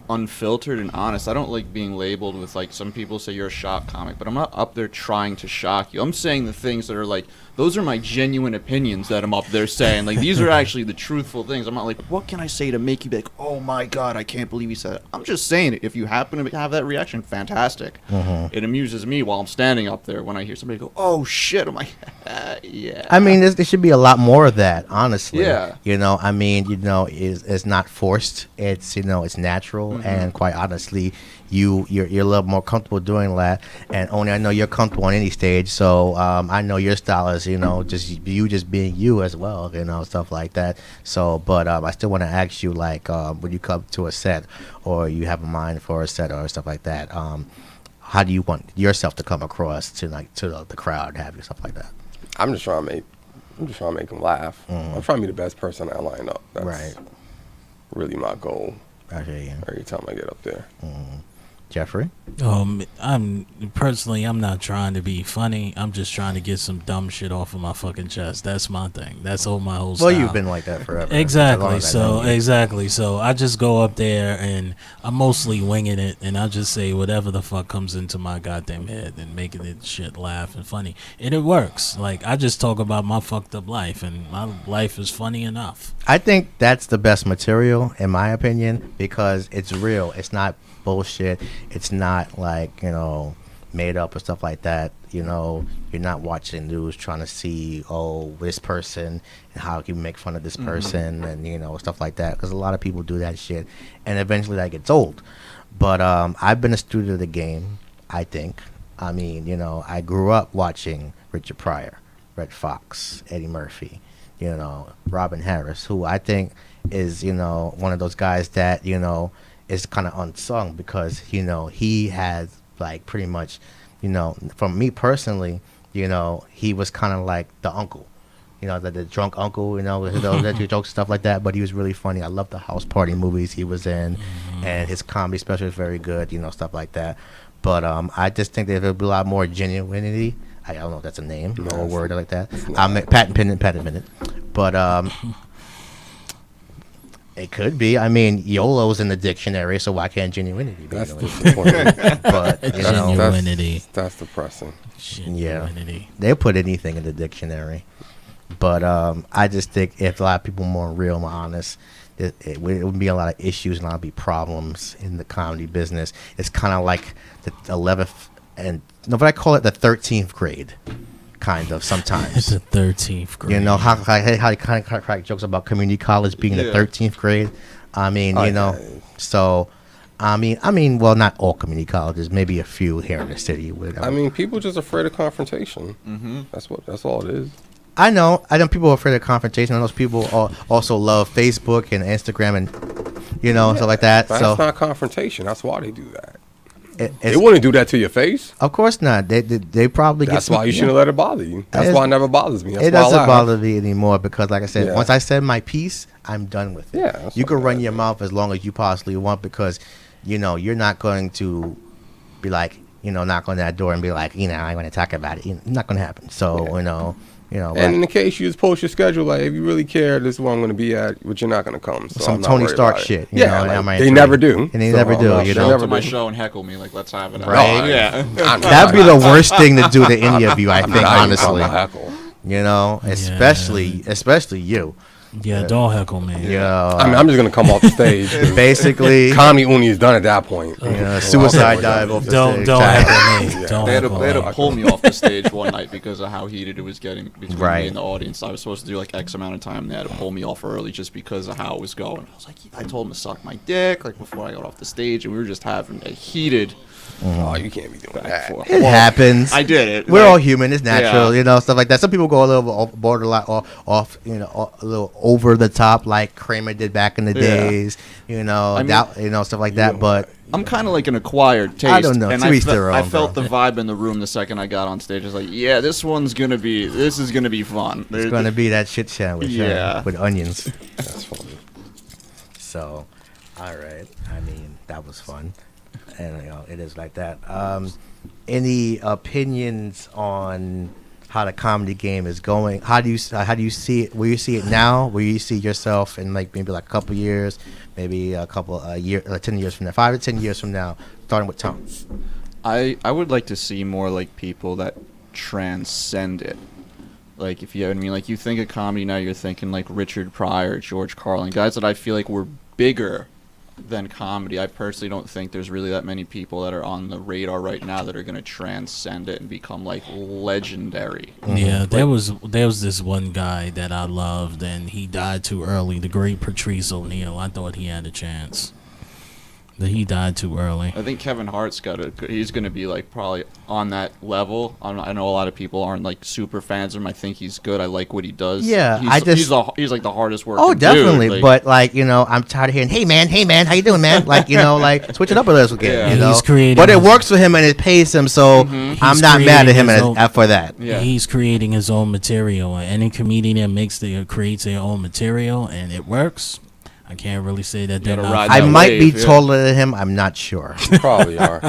unfiltered and honest. I don't like being labeled with like some people say you're a shock comic, but I'm not up there trying to shock you. I'm saying the things that are like, those are my genuine opinions that I'm up there saying. Like, these are actually the truthful things. I'm not like, what can I say to make you be like, oh my God, I can't believe he said it. I'm just saying it. If you happen to have that reaction, fantastic. It amuses me while I'm standing up there when I hear somebody go, oh shit. I'm like, yeah. I mean, there should be a lot more of that, honestly. Yeah. You know, I mean, you know, it's not forced. It's, you know, it's natural, and quite honestly, you're a little more comfortable doing that. And only I know you're comfortable on any stage, so I know your style is, you know, just being you as well, you know, stuff like that. So, but I still want to ask you, like, when you come to a set or you have a mind for a set or stuff like that, how do you want yourself to come across to the crowd, have you, stuff like that? I'm just trying to make them laugh. I'm trying to be the best person I line up. That's Right. really my goal I hear you. every time I get up there. Jeffrey? I'm not trying to be funny. I'm just trying to get some dumb shit off of my fucking chest. That's my thing. That's all my whole style. Well, you've been like that forever. Exactly. As long as I know you. Exactly. So I just go up there and I'm mostly winging it, and I just say whatever the fuck comes into my goddamn head and making it shit laugh and funny, and it works. Like, I just talk about my fucked up life, and my life is funny enough. I think that's the best material, in my opinion, because it's real. It's not bullshit. It's not like, made up or stuff like that. You're not watching news trying to see, this person and how you make fun of this person and, stuff like that. Because a lot of people do that shit, and eventually that gets old. But I've been a student of the game, I think. I mean, I grew up watching Richard Pryor, Red Fox, Eddie Murphy, Robin Harris, who I think is, one of those guys that, is kind of unsung because, he has, like, pretty much, from me personally, he was kind of like the uncle, the drunk uncle, with those jokes, stuff like that. But he was really funny. I love the house party movies he was in, and his comedy special is very good, stuff like that. But I just think there'll be a lot more genuinity. I don't know if that's a name or a word like that. I'm patent, but it could be. I mean, YOLO's in the dictionary, so why can't genuinity be? That's disappointing. But Genuinity. That's depressing. Genuinity. They'll put anything in the dictionary. But I just think if a lot of people were more real and honest, it would be a lot of issues and a lot of problems in the comedy business. It's kind of like the 11th but I call it the 13th grade. Kind of sometimes. It's the 13th grade. How you kind of crack jokes about community college being the 13th grade. I mean, so I mean, well, not all community colleges, maybe a few here in the city. Whatever. I mean, people just afraid of confrontation. That's all it is. I know people are afraid of confrontation. I know people also love Facebook and Instagram and stuff like that. That's not confrontation. That's why they do that. They wouldn't do that to your face. Of course not. They probably. That's why you shouldn't let it bother you. That's why it never bothers me. That's it doesn't bother me anymore because, like I said, once I said my piece, I'm done with it. Yeah, you can run your mouth as long as you possibly want because, you're not going to be like, knock on that door and be like, I want to talk about it. It's not going to happen. So, And in the case you just post your schedule, like if you really care, this is where I'm going to be at, but you're not going to come. So some I'm not Tony worried Stark about it. shit. They never do. And they never do. Show up to my show and heckle me like, let's have it. Right. Yeah. That'd be the worst thing to do to any of you, I think, not even honestly. heckle. Especially you. Yeah, don't heckle me. I'm just gonna come off the stage. Basically, comedy only is done at that point. Suicide dive off the stage. Don't heckle me. Don't They had heckle to pull me off the stage one night because of how heated it was getting between me and the audience. I was supposed to do like X amount of time. They had to pull me off early just because of how it was going. I was like, I told him to suck my dick like before I got off the stage, and we were just having a heated. Oh, you can't be doing that. It happens. I did it. We're all human. It's natural, stuff like that. Some people go a little borderline off, a little over the top, like Kramer did back in the days, stuff like that. But I'm kind of like an acquired taste. I don't know. And I felt the vibe in the room the second I got on stage. I was like, yeah, this is gonna be fun. It's gonna be that shit sandwich, with onions. That's funny. So, all right. I mean, that was fun. And it is like that. Any opinions on how the comedy game is going? How do you see it? Will you see it now? Will you see yourself in maybe a couple years, maybe a couple 10 years from now, 5 to 10 years from now, starting with Tom? I would like to see more like people that transcend it. Like if you know what I mean, like you think of comedy now, you're thinking like Richard Pryor, George Carlin, guys that I feel like were bigger than comedy. I personally don't think there's really that many people that are on the radar right now that are going to transcend it and become like legendary. Yeah, there was this one guy that I loved and he died too early, the great Patrice O'Neal. I thought he had a chance. That he died too early. I think Kevin Hart's he's going to be like probably on that level. I know a lot of people aren't like super fans of him. I think he's good. I like what he does. Yeah, he's like the hardest working. Oh, definitely. Dude. But I'm tired of hearing, hey man, how you doing, man? Switch it up a little bit. He's creating. But it works for him and it pays him, so I'm not mad at him for that. Yeah. He's creating his own material. Any comedian that creates their own material and it works, I can't really say that they're gotta not. ride I that might be wave, yeah. taller than him. I'm not sure. You probably are.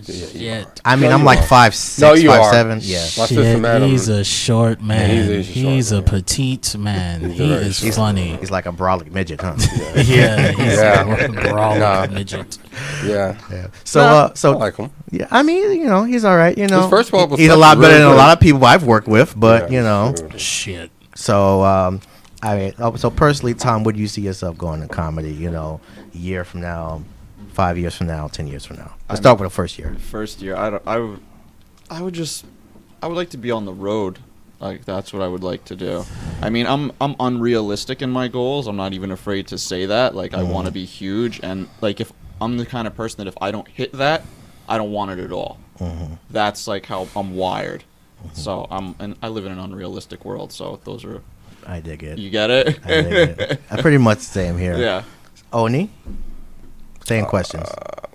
Shit. I mean, No, I'm you like are. 5'6", No, you are. 5'7". Yeah. My sister Shit, met him. he's a short man. he's a short He's a man. petite man. He's He very is short. funny. He's like a brolic midget, huh? Yeah, he's Yeah. a brawler Nah. midget. Yeah. Yeah. So, I so like him. yeah. I mean, you know, he's all right. You know, His first one was he's a lot really better than a good. lot of people I've worked with. But Yeah, you know, sure. Shit. so I mean, so personally, Tom, would you see yourself going to comedy? You know, a year from now, 5 years from now, 10 years from now. Let's start with the first year. First year, I would like to be on the road. Like that's what I would like to do. I mean, I'm unrealistic in my goals. I'm not even afraid to say that. Like I want to be huge, and like if I'm the kind of person that if I don't hit that, I don't want it at all. That's like how I'm wired. So and I live in an unrealistic world. So those are. I dig it. You get it? I dig it. I pretty much the same here. Yeah. Oni, same questions.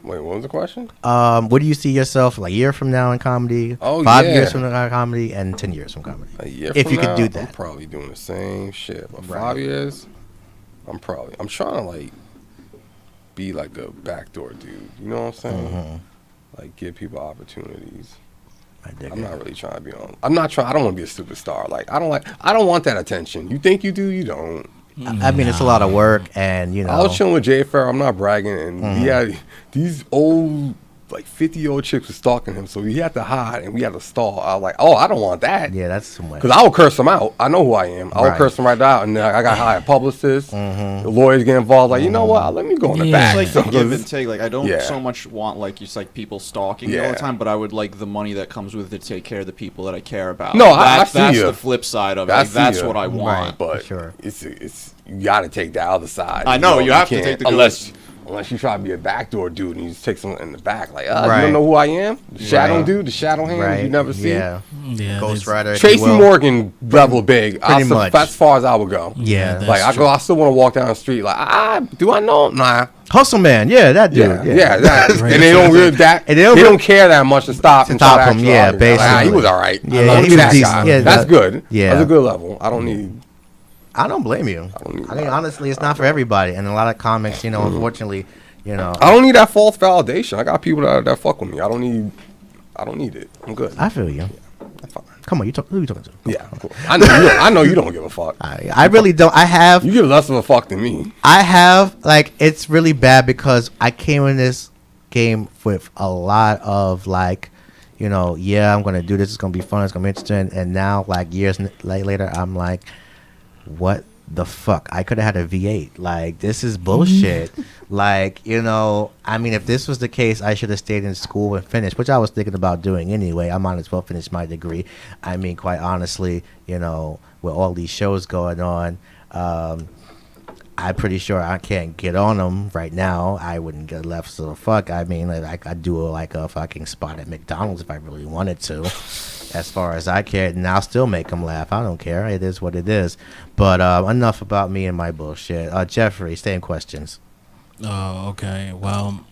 Wait, what was the question? What do you see yourself like a year from now in comedy? Oh, 5 yeah. years from now in comedy, and 10 years from comedy. A year If from you could now, do I'm that. probably doing the same shit. But Right. 5 years, I'm trying to like be like a backdoor dude. You know what I'm saying? Like give people opportunities. I dig I'm it. not really trying to be on. I don't want to be a superstar. Like I don't want that attention. You think you do, you don't. I mean, it's a lot of work, and you know. I was chilling with Jay Farrell. I'm not bragging, and he had these old, like 50-year-old chicks were stalking him, so he had to hide, and we had to stall. I was like, oh, I don't want that. Yeah, that's some way. Because I will curse them out. I know who I am. I will Right. curse them right out, and then I got hired publicists. The lawyers get involved. Like, you know what? Let me go in the Yeah. back. It's like the give and So- take. Like I don't Yeah. so much want like just like people stalking me all Yeah. the time, but I would like the money that comes with it to take care of the people that I care about. No, I see that's ya. the flip side of it. I Like, see that's ya. what I want. Right. But Sure. it's you got to take the other side. I know, you have to can't- take the good- unless you try to be a backdoor dude and you just take someone in the back. Like, you Right. don't know who I am? The shadow Right. dude, the shadow hand right? you never see. Yeah. Yeah, Ghost there's- Rider. if Tracy you will. Morgan level big. Pretty much. That's as far as I would go. Yeah, Yeah. Like that's I still want to walk down the street. Like, do I know him? Nah. Hustle Man. Yeah, that dude. Yeah, that. Right. And they don't really And they don't care that much to stop and stop try to him, act yeah, like, he basically. was all right. Yeah, I love he was that decent. guy. Yeah, That's that- good. yeah. That's a good level. I don't need. I don't blame you. I mean, honestly, it's not for everybody, and a lot of comics, you know, unfortunately, you know. I don't need that false validation. I got people that fuck with me. I don't need it. I'm good. I feel you. I'm fine. Come on, who you talking to? Yeah, cool. I know you don't give a fuck. I really don't. You give less of a fuck than me. I have like it's really bad because I came in this game with a lot of like, you know, yeah, I'm gonna do this. It's gonna be fun. It's gonna be interesting. And now, like years later, I'm like, what the fuck? I could have had a V8. Like this is bullshit. Like, you know, I mean, if this was the case, I should have stayed in school and finished, which I was thinking about doing anyway. I might as well finish my degree. I mean, quite honestly, you know, with all these shows going on. I'm pretty sure I can't get on them right now. I wouldn't get left so fuck. I mean, like I'd do like a fucking spot at McDonald's if I really wanted to, as far as I care. And I'll still make them laugh. I don't care. It is what it is. But enough about me and my bullshit. Jeffrey, same questions. Oh, okay. Well,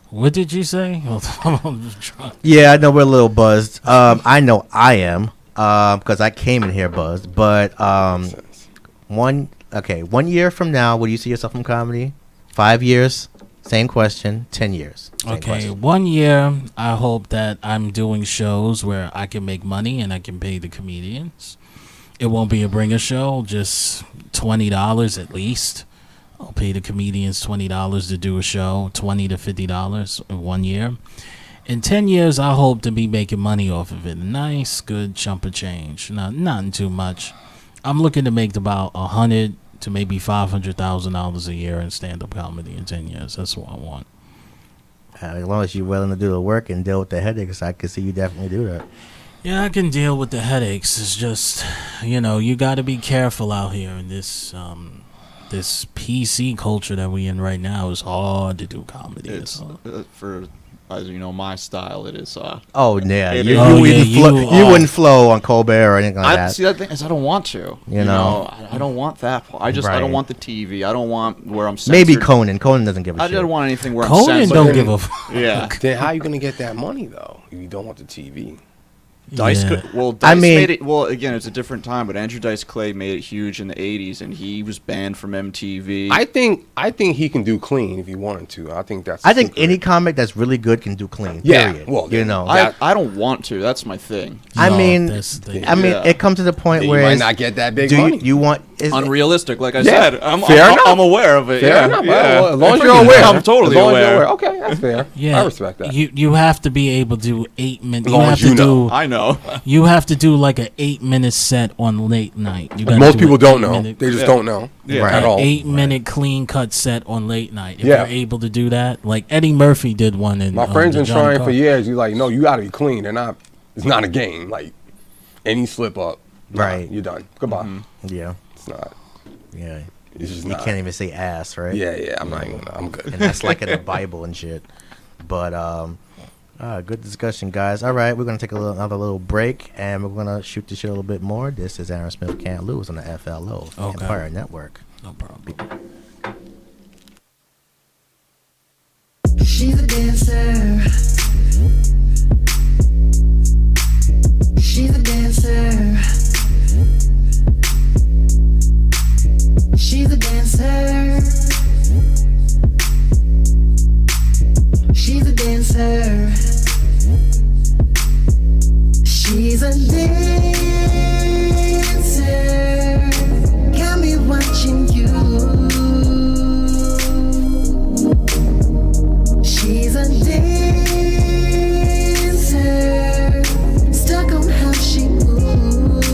what did you say? Yeah, I know we're a little buzzed. I know I am because I came in here buzzed. But 1 year from now, will you see yourself in comedy? 5 years, same question. 10 years. Same Okay, question. 1 year, I hope that I'm doing shows where I can make money and I can pay the comedians. It won't be a bringer show, just $20 at least. I'll pay the comedians $20 to do a show, $20 to $50 in 1 year. In 10 years, I hope to be making money off of it. Nice, good chunk of change. Not too much. I'm looking to make about $100,000 to maybe $500,000 a year in stand-up comedy in 10 years. That's what I want. As long as you're willing to do the work and deal with the headaches, I can see you definitely do that. Yeah, I can deal with the headaches. It's just, you know, you got to be careful out here in this this PC culture that we in right now. It's hard to do comedy. It's for, as you know, my style. It is. Oh yeah, It you, is. you, Oh, wouldn't yeah, flow, you you are. wouldn't flow on Colbert or anything like I that. see that thing is I don't want to. You know? I don't want that. I don't Right. want the TV. I don't want where I'm censored. Maybe Conan. Conan doesn't give a I shit. don't want anything where I'm Conan censored. don't give a Yeah. Then how you gonna get that money though if you don't want the TV? Dice, Yeah. Dice mean- made it. Well, again, it's a different time, but Andrew Dice Clay made it huge in the '80s, and he was banned from MTV. I think he can do clean if he wanted to. I think that's. I think secret. any comic that's really good can do clean. Yeah, Period. well, you know. I don't want to. That's my thing. I No, mean, that's the thing. Yeah. it comes to the point You where might it's- not get that big do money. you want Unrealistic, like I Yeah, said. I'm fair enough. aware of it. Fair yeah, enough. yeah. Well, as long as you're aware, I'm totally as long as you're aware. Okay, that's fair. Yeah, I respect that. You have to be able to do 8 minutes. As You long have as to you know. do. I know. You have to do like an 8-minute set on late night. You gotta Most do people an don't know. 8-minute They just Yeah. don't know Yeah. at all. 8-minute clean cut set on late night. If Yeah. you're able to do that, like Eddie Murphy did one in. My friends the been Johnny trying Carson. for years. You like, no, you got to be clean. They're not. It's not a game. Like any slip up, nah, Right. You're done. Goodbye. Yeah, It's not. yeah. It's just You not. can't even say ass, right? Yeah. I'm not even. I'm good. And that's like in the Bible and shit. But good discussion, guys. All right, we're gonna take another little break, and we're gonna shoot the shit a little bit more. This is Aaron Smith Can't Lose on the FLO Okay. Empire Network. No problem. She's a dancer. She's a dancer. She's a dancer. She's a dancer. She's a dancer. Got me watching you. She's a dancer, stuck on how she moves.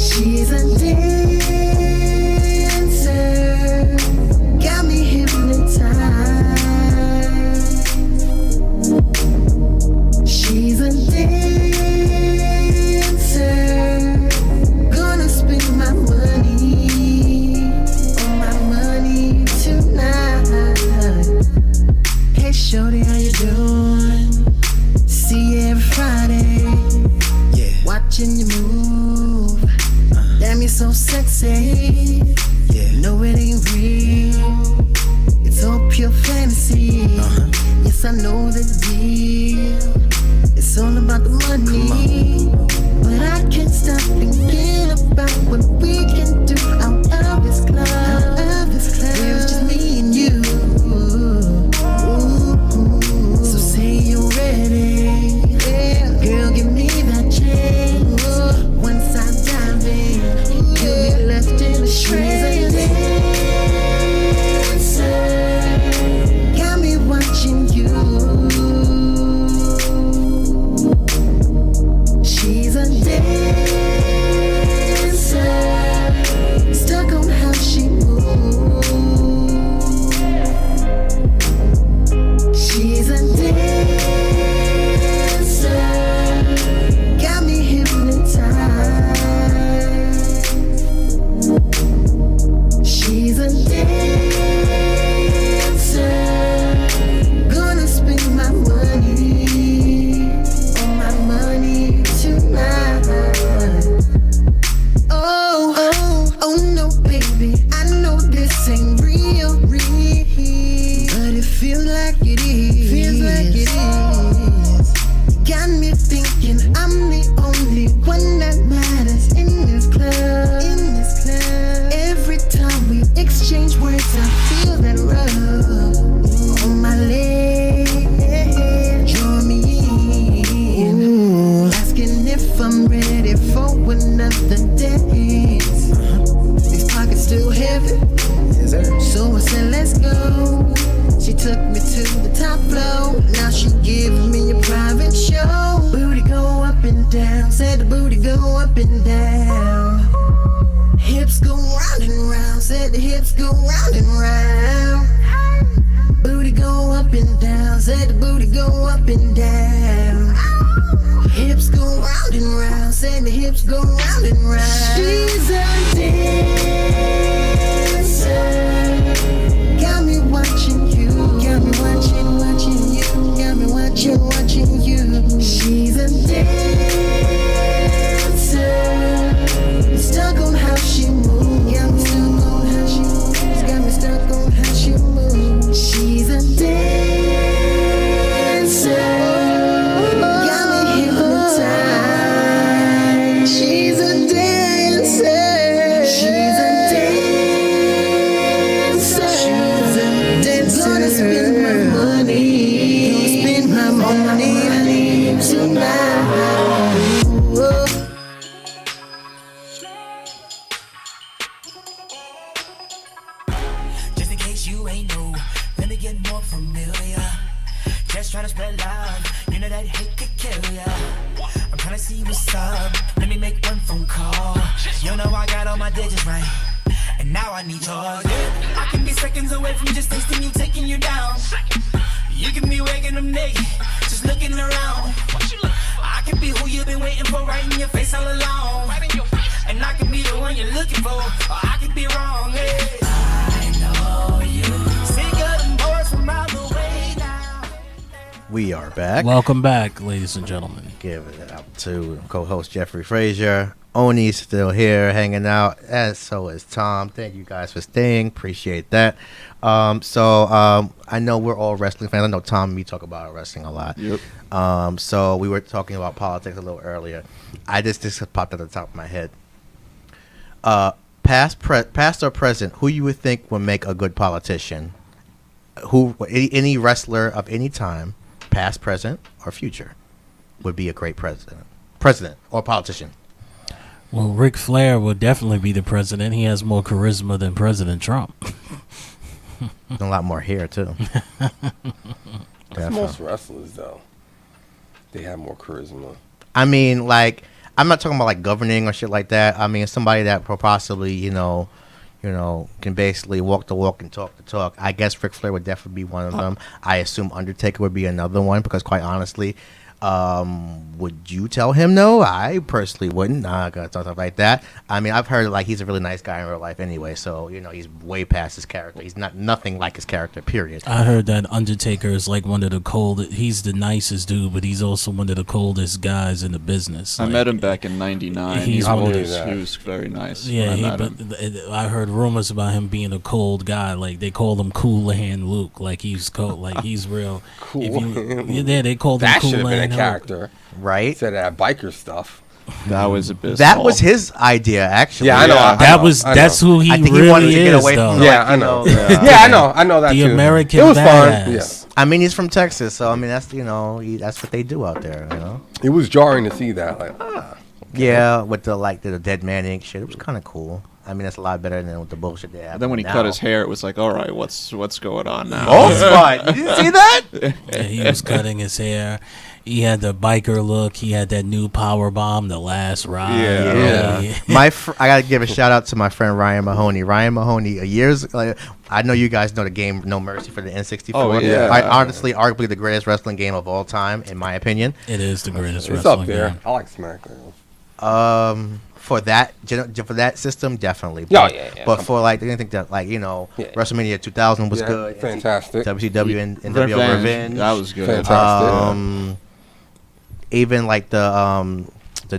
She's a dancer, got me hypnotized. She's a dancer, gonna spend my money on my money tonight. Hey shorty, how you doing? See you every Friday. Yeah. Watching you move. Damn, you're so sexy. Yeah. No, it ain't real. It's all pure fantasy. Yes, I know the deal. It's all about the money. But I can't stop thinking about what we can do out of this club. Where it's just me and you. Ooh. So say you're ready. Girl, give me that chance. Once I dive in, you'll be left in a trance. Got me watching you. She's a dancer, stuck on how she moves. She's a dancer, got me hypnotized. She's a dancer, gonna spend my money on my money tonight. Oh no, baby, I know this ain't real, but it feels like it is. Got me thinking I'm the only one that matters in this club. Every time we exchange words, I feel that rub on my leg. Draw me in, asking if I'm ready for another dance. These pockets still heavy, so I said let's go. She took me to the top floor. Now she gives me a private show. Booty go up and down. Said the booty go up and down. Hips go round and round. Said the hips go round and round. Booty go up and down. Said the booty go up and down. Hips go round and round. Said the hips go round and round. She's a dancer. Got me watching you. Got me watching you. Got me watching you. She's a dancer, stuck on how she moves. Got me stuck on how she moves. Got me stuck on how she moves. She's a dancer. familiar. Just trying to spread love. You know that hate could kill ya. I'm trying to see what's up. Let me make one phone call. You know I got all my digits right. And now I need yours. I can be seconds away from just tasting you, taking you down. You can be waking up naked, just looking around. I can be who you've been waiting for right in your face all along. And I can be the one you're looking for, or I could be wrong. Hey. I know you. Sick of them boys from around the way now. We are back. Welcome back, ladies and gentlemen. Give it up to co-host Jeffrey Frazier. Oni's still here hanging out, and so is Tom. Thank you guys for staying. Appreciate that. I know we're all wrestling fans. I know Tom and me talk about wrestling a lot. Yep. So we were talking about politics a little earlier. This popped at the top of my head. Past or present, who you would think would make a good politician? Any wrestler of any time, past, present, or future, would be a great president or politician. Well, Ric Flair would definitely be the president. He has more charisma than President Trump. A lot more hair too. Most wrestlers, though, they have more charisma. I mean, like, I'm not talking about like governing or shit like that. I mean, somebody that possibly, can basically walk the walk and talk the talk. I guess Ric Flair would definitely be one of them. I assume Undertaker would be another one because, quite honestly, would you tell him no? I personally wouldn't. Stuff like that. I mean, I've heard like he's a really nice guy in real life anyway. So he's way past his character. He's nothing like his character. Period. I heard that Undertaker is like one of the coldest. He's the nicest dude, but he's also one of the coldest guys in the business. I met him back in '99. He was very nice. Yeah, I heard rumors about him being a cold guy. Like they called him Cool Hand Luke. Like he's cold. Like he's real. Cool. They called him That Cool should have been Hand a character, right? Said that biker stuff. That was a bit. That was his idea, actually. Yeah, I know. That's who he I think really he wanted to get is, away though. from. I know. I know that the too. American it was badass. fun. I mean, he's from Texas, so I mean that's that's what they do out there. It was jarring to see that. Like, yeah, with the dead man ink shit, it was kind of cool. I mean, that's a lot better than with the bullshit they have. Then when he cut his hair, it was like, all right, what's going on now? Old spot. You didn't see that? Yeah, he was cutting his hair. He had the biker look. He had that new power bomb, the last ride. Yeah. I gotta give a shout out to my friend Ryan Mahoney. Ryan Mahoney, I know you guys know the game No Mercy for the N64. Oh, yeah. Honestly, arguably the greatest wrestling game of all time, in my opinion. It is the greatest it's wrestling up there. game. I like SmackDown. For that system, definitely. But for anything that WrestleMania 2000 was good. Fantastic. WCW and NWO Revenge. That was good. Fantastic. Even like the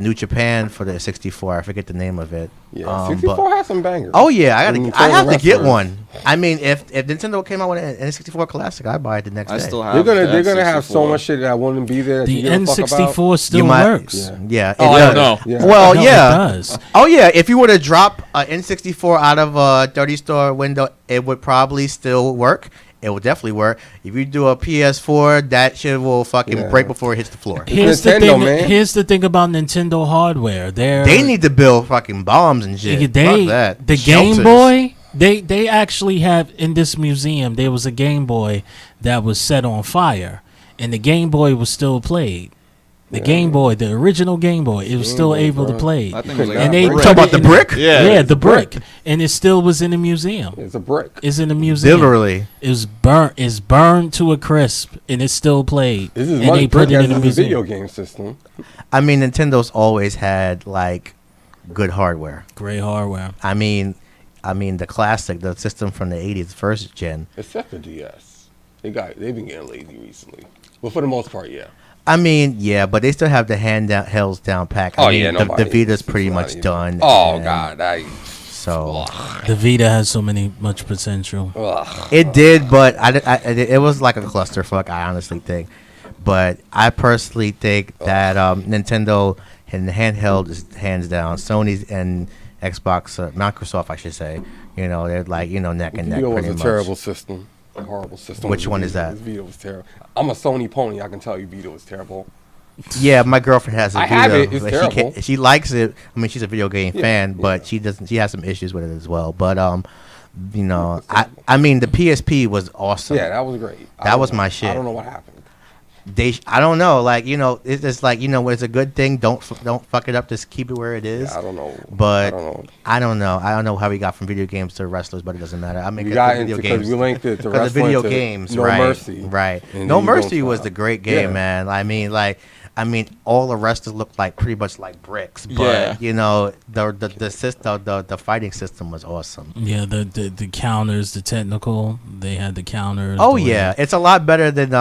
New Japan for the 64. I forget the name of it. Yeah, 64 has some bangers. Oh yeah, I have to get one. I mean, if Nintendo came out with an N64 classic, I'd buy it the next day. I still have. They're gonna have so much shit that wouldn't be there. The N64 still works. Yeah. I don't know. Yeah. Well, No, yeah. it does. Oh yeah. If you were to drop an N64 out of a 30-store window, it would probably still work. It will definitely work. If you do a PS4, that shit will fucking break before it hits the floor. Here's the thing about Nintendo hardware. They need to build fucking bombs and shit. Fuck that. The Shelters. Game Boy, they actually have in this museum. There was a Game Boy that was set on fire, and the Game Boy was still played. The Game Boy, the original Game Boy, it was still able to play. And they talk about the brick? Yeah, the brick. And it still was in the museum. It's a brick. It's in the museum. Literally. It's burned to a crisp, and it's still played. This is and much they put it in the museum. video game system. I mean, Nintendo's always had good hardware. Great hardware. I mean the classic, the system from the 80s, first gen. Except the DS. They've been getting lazy recently. But for the most part, yeah. I mean, yeah, but they still have the handhelds down pack. The Vita's pretty much done. Oh God, so the Vita has much potential. It did, but it was like a clusterfuck. I honestly think, but I personally think that Nintendo and the handheld is hands down. Sony's and Xbox, Microsoft, I should say. They're neck and neck. Vita was pretty a much. terrible system. A horrible system. Which one is that? Vita was terrible. I'm a Sony pony. I can tell you Vita was terrible. Yeah, my girlfriend has a Vita. I have it. It's terrible. She likes it. I mean, she's a video game fan, but she doesn't. She has some issues with it as well. But you know, I mean, the PSP was awesome. Yeah, that was great. That was my shit. I don't know what happened. I don't know, like, you know, it's just like, you know, it's a good thing. Don't fuck it up. Just keep it where it is. Yeah, I don't know. But I don't know. I don't know how we got from video games to wrestlers, but it doesn't matter. I mean, We got video into games because we linked it to because the video wrestling to games, No right? Mercy. Right. And No then you don't Mercy was stop. the great game, Yeah. man. I mean, all the wrestlers looked like pretty much like bricks, but Yeah. you know, the fighting system was awesome. Yeah, the counters, the technical, they had the counters. Oh the way- yeah, it's a lot better than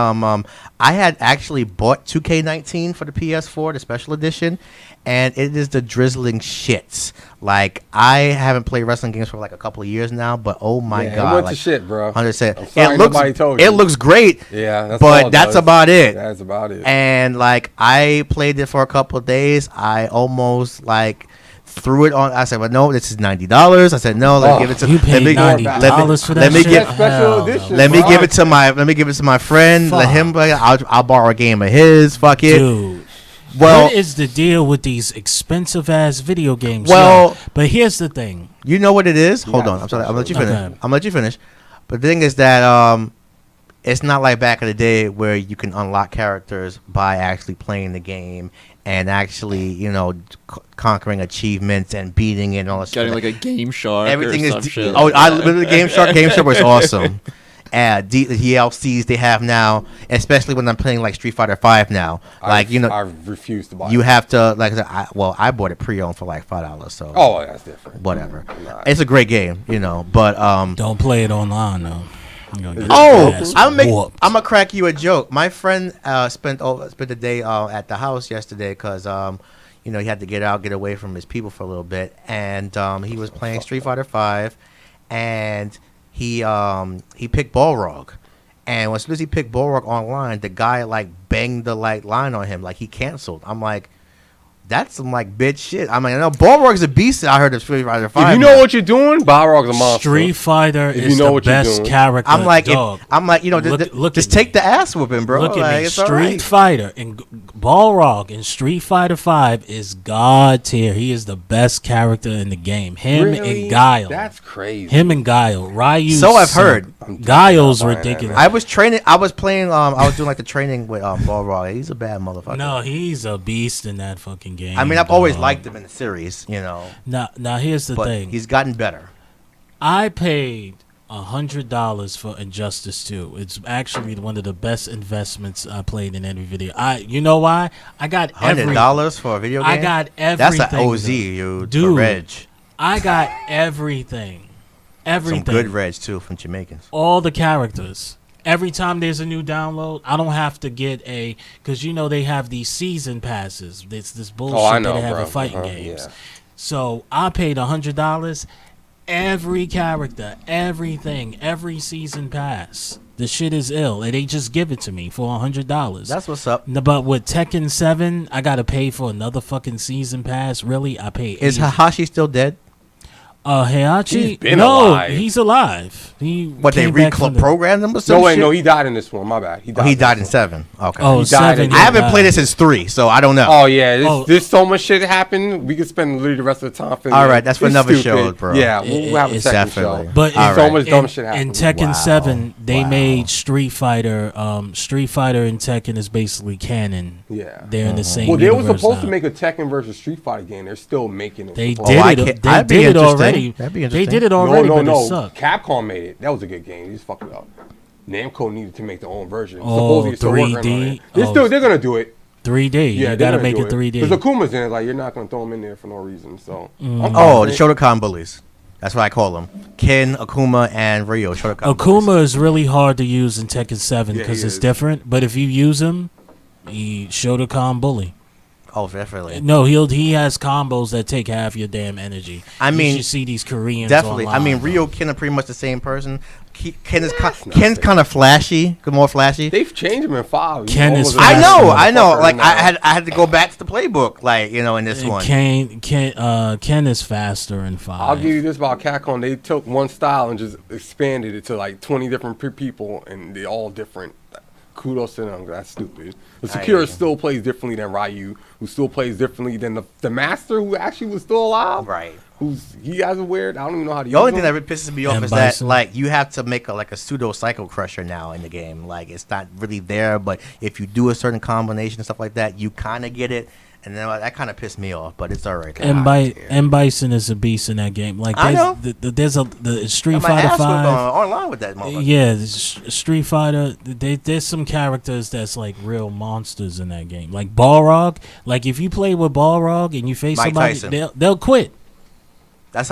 I had actually bought 2K19 for the PS4, the special edition, and it is the drizzling shits. Like, I haven't played wrestling games for like a couple of years now, but oh my Yeah, god, it went like, to shit, bro. 100%. I'm sorry nobody told It you. looks great. Yeah, that's but all it that's does. about it. That's about it. And like, I played it for a couple of days. I almost like threw it on. I said, "Well, no, this is $90." I said, "No, let's Oh, give it to You paid let $90 for that me shit? get Special Hell edition. no. let me bro. give it to my friend. Let him. I'll borrow a game of his. Fuck it. Dude. Well, What is the deal with these expensive ass video games? Well- Yo, but here's the thing. you know what it is. Hold Yeah, on. I'm sorry. I'm gonna let you okay. finish. I'm gonna let you finish. But the thing is that it's not like back in the day where you can unlock characters by actually playing the game and actually, you know, conquering achievements and beating it and all that Getting stuff. like a Game Shark Everything or is some shit. oh, I literally Game Shark. Game Shark was awesome. The DLCs they have now, especially when I'm playing like Street Fighter 5 now. Like, you know, I refuse to buy. you it. have to like. I bought it pre-owned for like $5. So Oh, that's different. whatever. Nah. It's a great game, you know. But Don't play it online though. You're gonna get oh, your ass I'm whooped. gonna crack you a joke. My friend spent the day at the house yesterday because you know, he had to get away from his people for a little bit, and he was playing Street Fighter 5, and he picked Balrog, and as soon as he picked Balrog online, the guy like banged the like line on him, like he canceled. I'm like, that's some like bitch shit. I mean, I know Balrog's a beast. I heard of Street Fighter 5. If you know what you're doing, Balrog's a monster. Street Fighter If you is know the what you're best doing. character. I'm like, dog. you know, Look just at me. take the ass whooping, bro. Look at Like, me. it's all Street right. Fighter and Balrog in Street Fighter 5 is god tier. He is the best character in the game. Him Really? and Guile. That's crazy. Him and Guile. Ryu. So I've heard. Guile's I'm buying that, ridiculous. I was training. I was playing. I was doing like the training with Balrog. He's a bad motherfucker. No, he's a beast in that fucking game. I mean, I've always dog. liked him in the series, you know. Now here's the But thing. he's gotten better. I paid $100 for Injustice 2. It's actually one of the best investments I played in any video. You know why? I got $100 for a video game. I got everything. That's an OZ, though. you for Dude. Reg. I got everything. Everything. Some good Reg too from Jamaicans. All the characters. Every time there's a new download, I don't have to get because you know they have these season passes. It's this bullshit I know, that they have bro. in fighting Uh-huh, games. yeah. So I paid $100. Every character, everything, every season pass. The shit is ill, and they just give it to me for $100. That's what's up. But with Tekken 7, I gotta pay for another fucking season pass. Really, I pay. Is 80. Hayashi still dead? Heihachi? He's been no, alive. he's alive. He What, they came back from the- reprogrammed him or something? No, wait, no, he died in this one. My bad. He died in 7. Okay. Oh, He died 7. in- I haven't played it since 3, so I don't know. Oh yeah, Oh. there's so much shit happened. We could spend literally the rest of the time. filming All right, it. that's for It's another stupid. show, bro. Yeah, we'll have a It's second definitely. show. But All so right. much dumb shit in happened. Tekken Wow. 7, they Wow. made Street Fighter. Street Fighter and Tekken is basically canon. Yeah. They're in the same. Well, they were universe supposed to now. make a Tekken versus Street Fighter game. They're still making it. They supposedly. did I it. can't- They that'd be did it interesting. already. That'd be They interesting. did it already, no, but no. it sucked. Capcom made it. That was a good game. You just fucked it up. Namco needed to make their own version. Oh, Supposedly it's still working on 3D? it. They're Oh. still they're gonna do it. 3D. Yeah, You they're gotta gonna make do it 3D. Because Akuma's in it. Like you're not gonna throw him in there for no reason. So. I'm fine Oh, with the it. Shotokan bullies. That's what I call them. Ken, Akuma, and Ryo. Shotokan bullies. Akuma is really hard to use in Tekken 7 Yeah, because he it's is. different. But if you use him, he Shotokan bully. Oh, definitely. No, he has combos that take half your damn energy. I mean, you should see these Koreans. Definitely. Online. I mean, Ryo, Ken are pretty much the same person. Ken's nothing. kind of flashy, more flashy. They've changed him in 5. Ken He is almost a I fast know, motherfucker I know. Like now. I had to go back to the playbook, like, you know, in this one. Ken is faster in 5. I'll give you this about Capcom. They took one style and just expanded it to like 20 different people, and they're all different. kudos to them. That's stupid. But I Sakura agree. still plays differently than Ryu, who still plays differently than the master, who actually was still alive. Right. He has a weird. I don't even know how to The only use thing him. that pisses me off And is that Bison. like you have to make a pseudo cycle crusher now in the game. Like it's not really there, but if you do a certain combination and stuff like that, you kind of get it. And then that kind of pissed me off, but it's all right. And Bison is a beast in that game. Like I know. there's the Street Got my Fighter ass whipped 5. online with that motherfucker. Yeah, Street Fighter. There's some characters that's like real monsters in that game. Like Balrog. Like if you play with Balrog and you face Mike somebody, Tyson. they'll quit. That's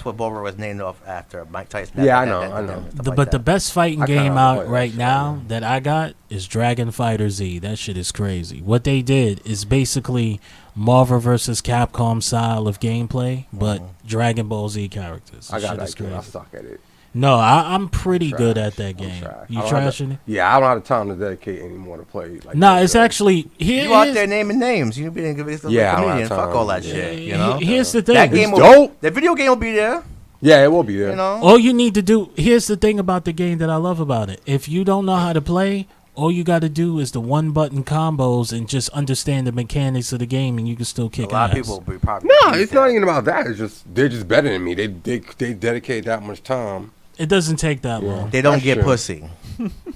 what Bulwer was named off after Mike Tyson. Yeah, I know. But the best fighting I kinda game play out that right shit, now man. that I got is Dragon Fighter Z. That shit is crazy. What they did is basically Marvel versus Capcom style of gameplay, but Dragon Ball Z characters. I got Shit that is game. I crazy. suck at it. No, I'm pretty Trash. good at that I'm game. trash. You I don't have trashing it? Yeah, I don't have the time to dedicate anymore to play. Like Nah, that, it's so- actually here. You out there naming names. You being a Yeah, I don't comedian. have Fuck time. all that Yeah. shit. You know. Here's the thing. That game will, dope. The video game will be there. Yeah, it will be there. You know. All you need to do. Here's the thing about the game that I love about it. If you don't know how to play, all you got to do is the one button combos and just understand the mechanics of the game, and you can still kick A lot ass. of people will be probably. No, it's not even about that. It's just they're just better than me. They dedicate that much time. It doesn't take that long. They don't That's get true. pussy.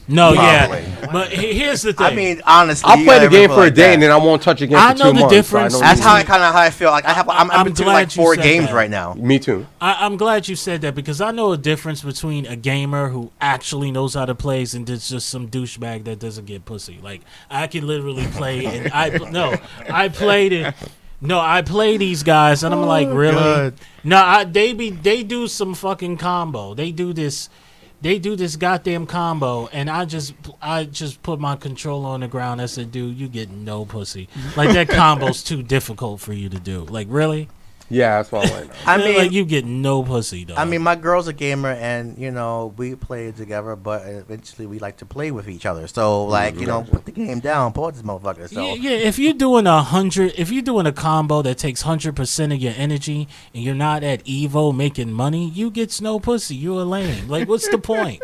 No, Probably. yeah. But here's the thing. I mean, honestly, I'll you play gotta the game remember for a like day that. and then I won't touch again I for know 2 the months. difference. So I That's know how I feel. Like I'm I'm between glad like you 4 said games that. right now. Me too. I'm glad you said that because I know a difference between a gamer who actually knows how to play and just some douchebag that doesn't get pussy. Like I can literally play and I played it. No, I play these guys and I'm like, really? God. No, they do some fucking combo. They do this goddamn combo, and I just put my controller on the ground. I said, dude, you get no pussy. Like that combo's too difficult for you to do. Like really? Yeah, that's what I like. I mean, like you get no pussy, though. I mean, my girl's a gamer, and we play together, but eventually we like to play with each other. So, like, put the game down, pause this motherfucker. So, yeah. If you're doing a combo that takes 100% of your energy, and you're not at Evo making money, you get no pussy. You're a lame. Like, what's the point?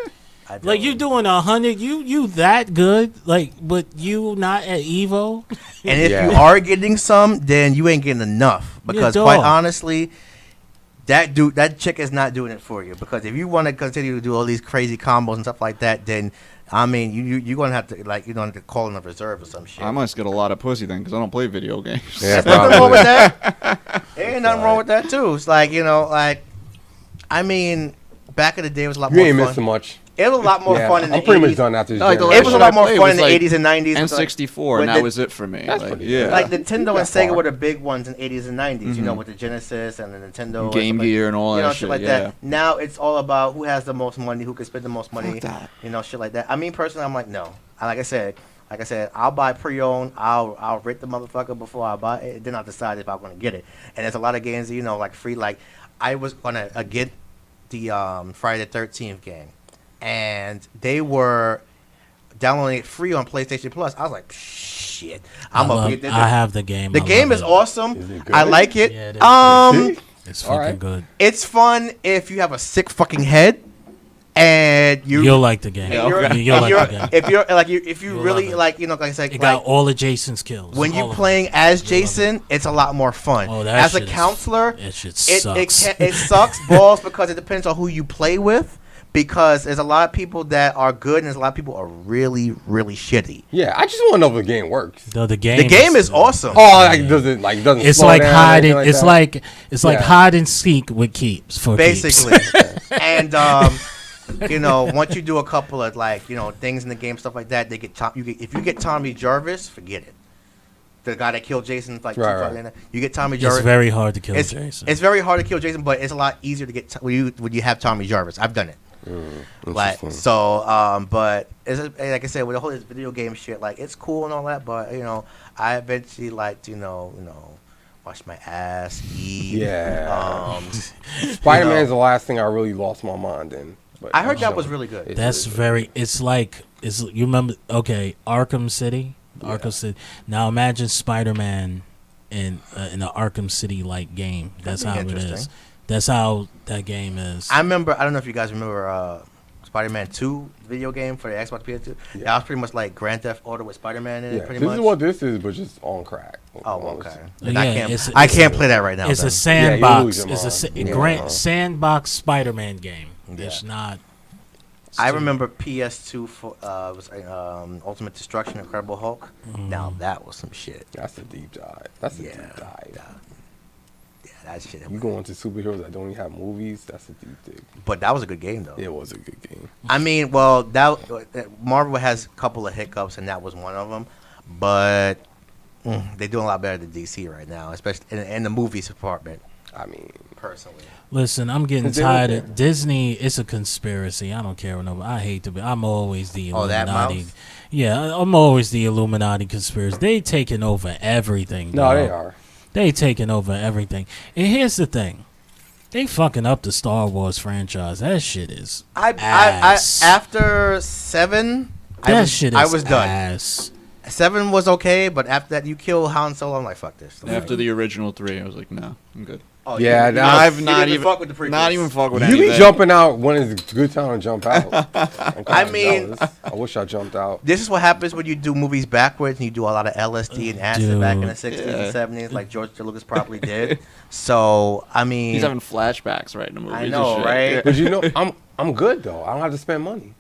I Like you doing 100, you that good, like, but you not at Evo. And if Yeah. you are getting some, then you ain't getting enough. Because quite dog. honestly, that chick is not doing it for you. Because if you want to continue to do all these crazy combos and stuff like that, then I mean, you're gonna have to call in a reserve or some shit. I must get a lot of pussy then because I don't play video games. Yeah, There's nothing wrong probably. with that. There ain't nothing wrong with that too. It's like I mean, back in the day it was a lot You more ain't fun. missing much. It was a lot more Yeah, fun in the I'm pretty 80s. much done after this. Like, the generation. It was a last lot more I played fun was in the like 80s and 90s. N64, and that was it for me. That's Like, pretty yeah. good. Like Nintendo and That Sega far. were the big ones in 80s and 90s, with the Genesis and the Nintendo. and Game stuff like- Gear and all that shit shit, like yeah. that. Now it's all about who has the most money, who can spend the most money, that. shit like that. I mean, personally, I'm like, no. Like I said, I'll buy pre-owned. I'll rate the motherfucker before I buy it. Then I'll decide if I'm gonna get it. And there's a lot of games, like free. Like I was gonna get the Friday the 13th game, and they were downloading it free on PlayStation Plus. I was like, shit, I'm gonna get this. I have the game. The I game love is it. awesome. Is it good? I like it. Yeah, it is. See? It's All fucking right. good. It's fun if you have a sick fucking head, and You'll like the game. Yeah, you're- okay. You'll if like the game. if you're like if you You'll really love it. like I said, It like, got all of Jason's kills. when all you're of them. playing as You'll love Jason, it's a lot more fun. Oh, that as a shit is- counselor, that shit it sucks. it sucks balls because it depends on who you play with. Because there's a lot of people that are good and there's a lot of people are really, really shitty. Yeah, I just want to know if the game works. The game. The game is awesome. Oh, like doesn't It's slow like down or hide. anything It's that? like it's like Yeah. hide and seek with keeps for Basically. keeps. And once you do a couple of things in the game, stuff like that, they get if you get Tommy Jarvis, forget it. The guy that killed Jason, Right. you get Tommy It's Jarvis. very hard to kill It's Jason. it's very hard to kill Jason, but it's a lot easier to get when you have Tommy Jarvis. I've done it. Interesting. But it's like I said, with the whole this video game shit, like it's cool and all that, but I eventually like to wash my ass, eat. Yeah. Spider-Man's the last thing I really lost my mind in. But I heard that so was really good. it That's is. very. It's like you remember? Okay, Arkham City. Arkham City. Now imagine Spider-Man in an Arkham City like game. That's That'd how be it is. interesting. That's how that game is. I don't know if you guys remember Spider-Man 2 video game for the Xbox PS2. Yeah. That was pretty much like Grand Theft Auto with Spider-Man in it. Pretty this much. is what this is, but just on crack. Oh, okay. Yeah, I can't play that right now. It's then. a sandbox. Yeah, It's a yeah. Grand sandbox Spider-Man game. Yeah. It's not. I remember PS2 for was Ultimate Destruction, Incredible Hulk. Now that was some shit. That's a deep dive. That's a deep dive. Yeah, that shit. You go into superheroes that don't even have movies. That's a deep dig. But that was a good game though. It was a good game. I mean, well, that Marvel has a couple of hiccups, and that was one of them. But they're doing a lot better than DC right now, especially in the movies department. I mean, personally. Listen, I'm getting tired of Disney. It's a conspiracy. I don't care what nobody. I hate to be. I'm always the Illuminati. That mouse? Yeah, I'm always the Illuminati conspiracy. They taking over everything. No, dog. they are. They taking over everything. And here's the thing. They fucking up the Star Wars franchise. That shit is ass. After 7, I was done. Ass. 7 was okay, but after that, you kill Han Solo. I'm like, fuck this. After the original 3, I was like, no, I'm good. Oh, Yeah, you, that- I've you not didn't even fuck with the prequels. not even fuck with You anything. be jumping out when it's a good time to jump out. I'm I kinda mean- jealous. I wish I jumped out. This is what happens when you do movies backwards and you do a lot of LSD and acid back in the 60s Yeah. and 70s, like George Lucas probably did. So, I mean, He's having flashbacks right in the movie. I know, right? But you know, I'm good though. I don't have to spend money.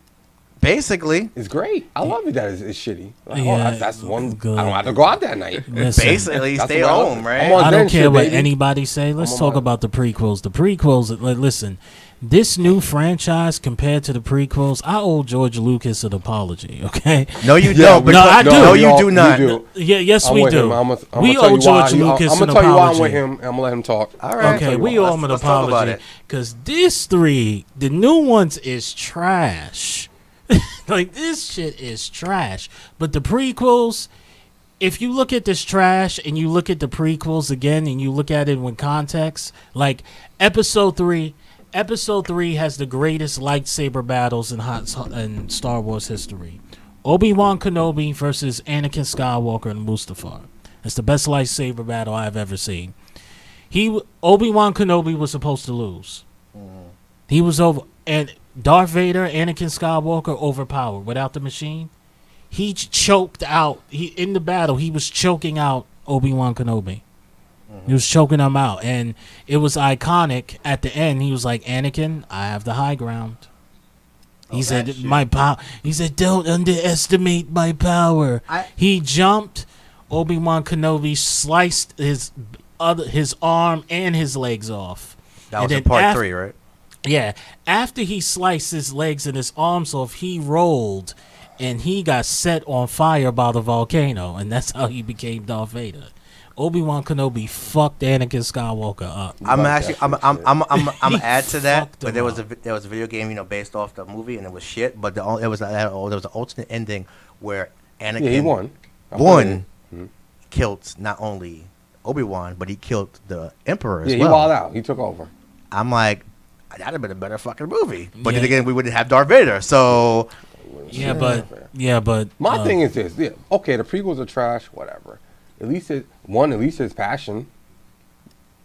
basically, It's great. I love it that it's shitty. Like, Yeah, that's one. good. I don't have to go out that night. Listen, basically That's stay what I love. home, right? I'm on I don't Zen care shit, what baby. anybody say. Let's I'm on talk my- about the prequels. The prequels. Listen, this new franchise compared to the prequels, I owe George Lucas an apology. Okay. No, you Yeah, don't. we- No, I do. No, you y'all- do not. do. Yeah. Yes, I'm we with do. him. I'm We tell you owe why. George Lucas I'm an gonna tell you why I'm apology. with him. I'm gonna let him talk. All right. Okay, we owe him an Let's talk about apology it. because this 3, the new ones, is trash. Like, this shit is trash. But the prequels, if you look at this trash and you look at the prequels again and you look at it in context, like Episode 3 has the greatest lightsaber battles in Star Wars history. Obi-Wan Kenobi versus Anakin Skywalker and Mustafar. It's the best lightsaber battle I've ever seen. Obi-Wan Kenobi was supposed to lose. He was over, and Darth Vader, Anakin Skywalker, overpowered. Without the machine, he choked out. In the battle, he was choking out Obi-Wan Kenobi. He was choking him out, and it was iconic. At the end, he was like, "Anakin, I have the high ground." He said, "My power." He said, "Don't underestimate my power." He jumped. Obi-Wan Kenobi sliced his arm and his legs off. That was in part 3, right? Yeah, after he sliced his legs and his arms off, he rolled, and he got set on fire by the volcano, and that's how he became Darth Vader. Obi-Wan Kenobi fucked Anakin Skywalker up. I'm add to that, fucked but him there was up. a video game, based off the movie, and it was shit. But there was an alternate ending where Anakin Yeah, he won. killed not only Obi-Wan, but he killed the Emperor as Yeah, well. he wilded out. He took over. I'm like, that'd have been a better fucking movie. But then Yeah. again, we wouldn't have Darth Vader. So Yeah, but My thing is this. Yeah, okay, the prequels are trash. Whatever. At least his passion.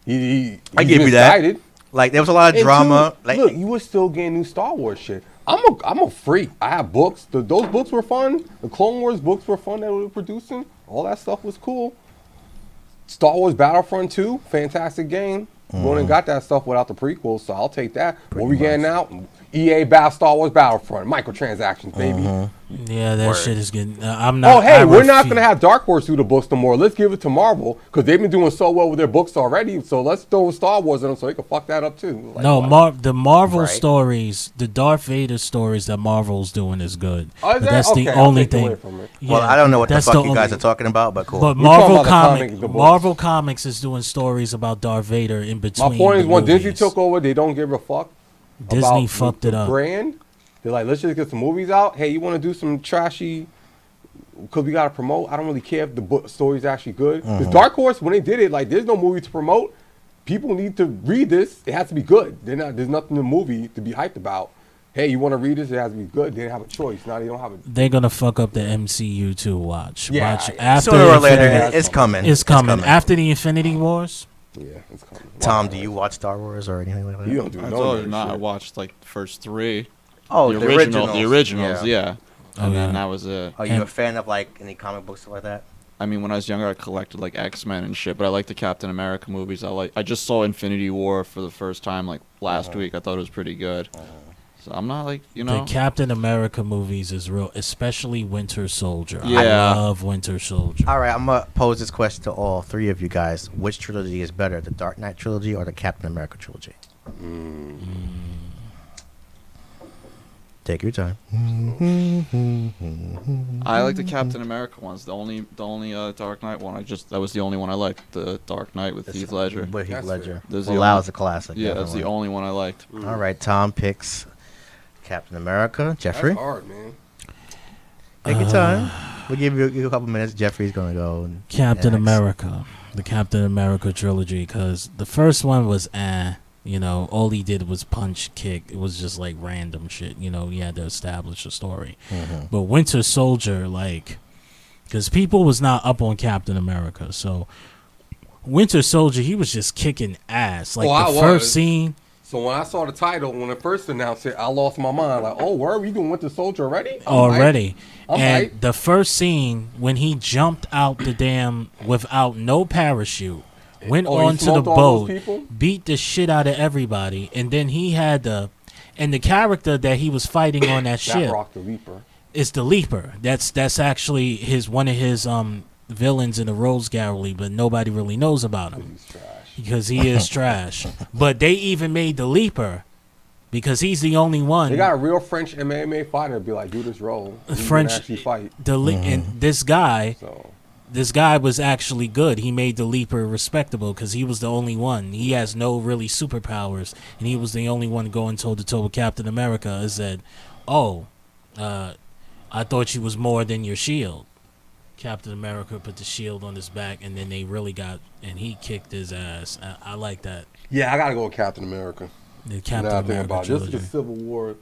He I give you that. misguided. like, there was a lot of And drama. two, Like, look, you were still getting new Star Wars shit. I'm a freak. I have books. Those books were fun. The Clone Wars books were fun that we were producing. All that stuff was cool. Star Wars Battlefront 2, fantastic game. We wouldn't got that stuff without the prequels, so I'll take that. What we getting now? EA Star Wars Battlefront, microtransactions, baby. yeah, that shit is getting. I'm not. Oh, hey, I we're not refuse. gonna have Dark Horse do the books no more. Let's give it to Marvel because they've been doing so well with their books already. So let's throw Star Wars in them so they can fuck that up too. Like, No, what? the Marvel Right. stories, the Darth Vader stories that Marvel's doing is good. Oh, is But that? that's Okay, the I'll only take it away thing. from it. well, I don't know what the that's fuck you guys only- are talking about, but cool. But We're talking Marvel about the comic, the books. Marvel Comics is doing stories about Darth Vader in between. My point is, the when Disney movies. took over, they don't give a fuck. Disney about fucked the it up. Brand. They're like, let's just get some movies out. Hey, you want to do some trashy? Because we gotta promote. I don't really care if the book story's actually good. Because Dark Horse, when they did it, like, there's no movie to promote. People need to read this. It has to be good. There's nothing in the movie to be hyped about. Hey, you want to read this? It has to be good. They didn't have a choice. Now they don't have a. They're gonna fuck up the MCU too. Watch. Yeah, Watch yeah. after Sooner the or later, Infinity- it's coming. It's coming after the Infinity Wars. Yeah, it's coming. Tom, do you watch Star Wars or anything like that? You don't do I no told nerd you not. I shit. watched like the first 3. Oh, the the originals, originals. yeah. And then yeah. that was it. Are you a fan of like any comic books stuff like that? I mean, when I was younger, I collected like X-Men and shit, but I like the Captain America movies. I just saw Infinity War for the first time like last week. I thought it was pretty good. So I'm not like, you know. The Captain America movies is real, especially Winter Soldier. Yeah. I love Winter Soldier. All right, I'm gonna pose this question to all three of you guys. Which trilogy is better, the Dark Knight trilogy or the Captain America trilogy? Take your time. I like the Captain America ones. The only Dark Knight one. That was the only one I liked. The Dark Knight with Heath Ledger. With Heath That's Ledger. There's Well, the that only- was a classic. Yeah, that's the definitely. only one I liked. All right, Tom picks Captain America. Jeffrey, That's hard, man. take your time. We'll give you a couple minutes. Jeffrey's gonna go. Captain next. America, the Captain America trilogy, because the first one was all he did was punch, kick. It was just like random shit. He had to establish a story. But Winter Soldier, because people was not up on Captain America, so Winter Soldier, he was just kicking ass. Like I the was. first scene. So when I saw the title, when it first announced it, I lost my mind. Like, oh, where are we doing Winter Soldier already? Already. I'm And hyped. the first scene when he jumped out the damn without no parachute, went Oh, he onto the smoked all those boat, people? beat the shit out of everybody, and then he had the character that he was fighting on that ship That rocked the Leaper. is the Leaper. That's actually one of his villains in the Rose Gallery, but nobody really knows about him He's trash. because he is trash. But they even made the Leaper because he's the only one. They got a real French MMA fighter to be like, do this role. You can French actually fight. and this guy. So This guy was actually good. He made the Leaper respectable because he was the only one. He has no really superpowers, and he was the only one going toe-to-toe with Captain America and said, I thought you was more than your shield. Captain America put the shield on his back, and then they really and he kicked his ass. I like that. yeah, I gotta go with Captain America. The Captain Now I think America about it. Just trilogy. the Civil War.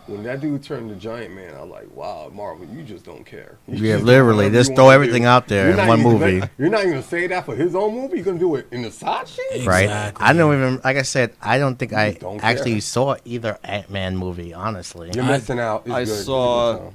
When that dude turned to Giant Man, I was like, wow, Marvel, you just don't care. You Yeah, just do literally, whatever just you throw wanna everything do. out there You're in not one even movie. you're not even gonna say that for his own movie. You're gonna do it in the side shit. Right? Exactly. I don't even, like I said, I don't think I don't actually care. saw either Ant-Man movie, honestly. You're missing out. It's I good. It's a saw good time.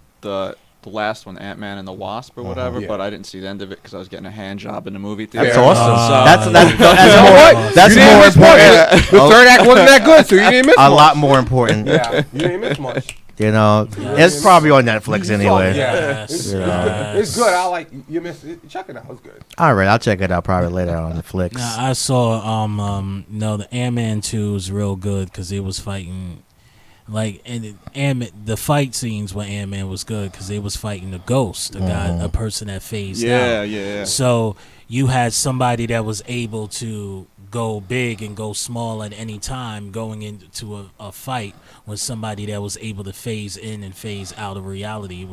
the last one, Ant-Man and the Wasp or whatever, Yeah. but I didn't see the end of it because I was getting a hand job in the movie theater. That's Yeah. awesome. Yeah. That's You didn't more miss much. important. The third act wasn't that good, so you didn't miss A much. lot more important. Yeah, you didn't miss much. It's probably on Netflix You saw it, anyway. Yeah, Yes, it's, yes. it's good. I like you missed it. Check it out. It's good. All right, I'll check it out probably later on Netflix. Now, I saw the Ant-Man 2 is real good because it was fighting the fight scenes with Ant-Man was good because they was fighting the ghost, a person that phased Yeah, out. yeah. So you had somebody that was able to go big and go small at any time going into a fight with somebody that was able to phase in and phase out of reality. It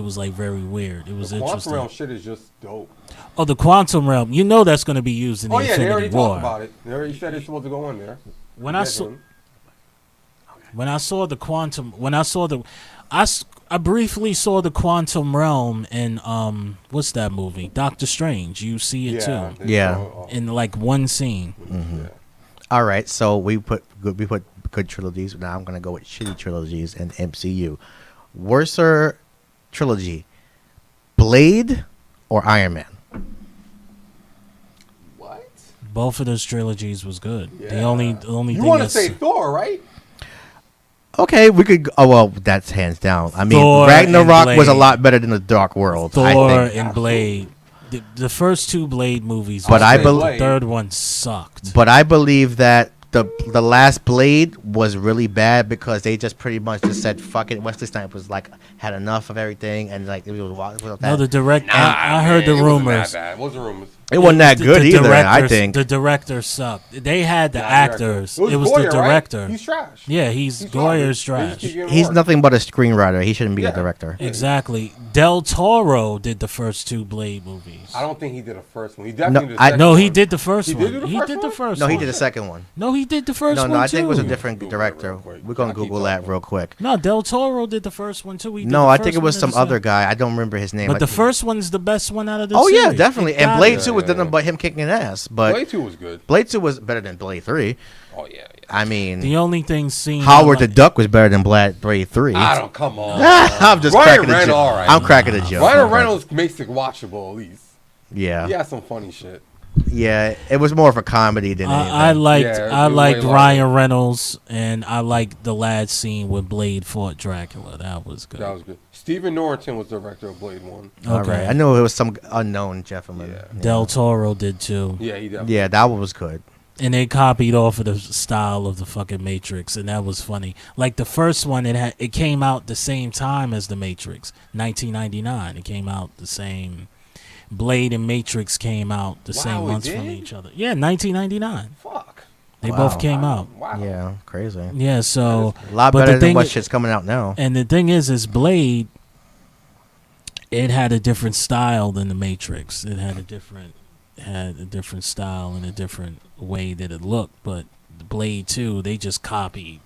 was like very weird. It was The Quantum interesting. Realm shit is just dope. Oh, the Quantum Realm. You know that's going to be used in the Oh yeah, they already Infinity War. talked about it. They already said it's supposed to go in there. When I saw the quantum, I briefly saw the Quantum Realm in what's that movie? Doctor Strange. You see it too Yeah. in like one scene. All right, so we put good trilogies. Now I'm gonna go with shitty trilogies and MCU. Worser trilogy, Blade or Iron Man? What? Both of those trilogies was good. The Yeah. only You thing want to that's say Thor, right? Okay, we could. Oh well, that's hands down. I mean, Thor Ragnarok and was a Blade. lot better than the Dark World. I Thor think. and Blade. The first two Blade movies, But was I good. bel- the third one sucked. But I believe that the last Blade was really bad because they just pretty much just said fuck it. Wesley Snipes was like had enough of everything and like it was No, the direct. Nah, I heard the man, rumors. It wasn't rumors. it wasn't that The- good the either. I directors- think. the director sucked. They had the Nah, actors. director. It was Goyer, the right? director. He's trash. Yeah, he's He's Goyer's trash. They trash. just keep giving He's work. nothing but a screenwriter. He shouldn't be Yeah. a director. Exactly. Del Toro did the first two Blade movies. I don't think he did a first one. He definitely did the I- second No, one. he did the first He one. did do the He first did the one? first No, one. he did the second one. No, he did the first No, one no, I too. think it was a different Google that real director. quick. We're gonna I'll keep Google that talking. real quick. No, Del Toro did the first one too. He did No, the I first think it one was and some the other second. guy. I don't remember his name. But the first one's the best one out of the Oh series. yeah, definitely. It And got Blade it. 2 was nothing but him kicking ass. But Blade 2 was good. Blade 2 was better than Blade 3. Oh yeah. I mean, The only thing seen Howard the Duck was better than Blade 3. I don't, come on. I'm just Ryan cracking a Reynolds, joke. all right. I'm cracking a joke. Ryan Reynolds makes it watchable at least. Yeah. He has some funny shit. Yeah, it was more of a comedy than anything. I liked Yeah, I it was liked way Ryan lighter. Reynolds, and I liked the lad scene when Blade fought Dracula. That was good. That was good. Stephen Norrington was the director of Blade 1. All Okay. right. I knew it was some unknown gentleman. Yeah. Del Toro did too. Yeah, he definitely. Yeah, that one was good. And they copied off of the style of the fucking Matrix, and that was funny. Like the first one, it came out the same time as the Matrix, 1999. It came out the same. Blade and Matrix came out the same Wow, it months from did? each other. Yeah, 1999. Fuck. They Wow. both came out. Wow. Yeah, crazy. Yeah, so A lot but better the than thing what i- shit's coming out now. And the thing is Blade. It had a different style than the Matrix. It had a different style and a different way that it looked. But the Blade 2, they just copied.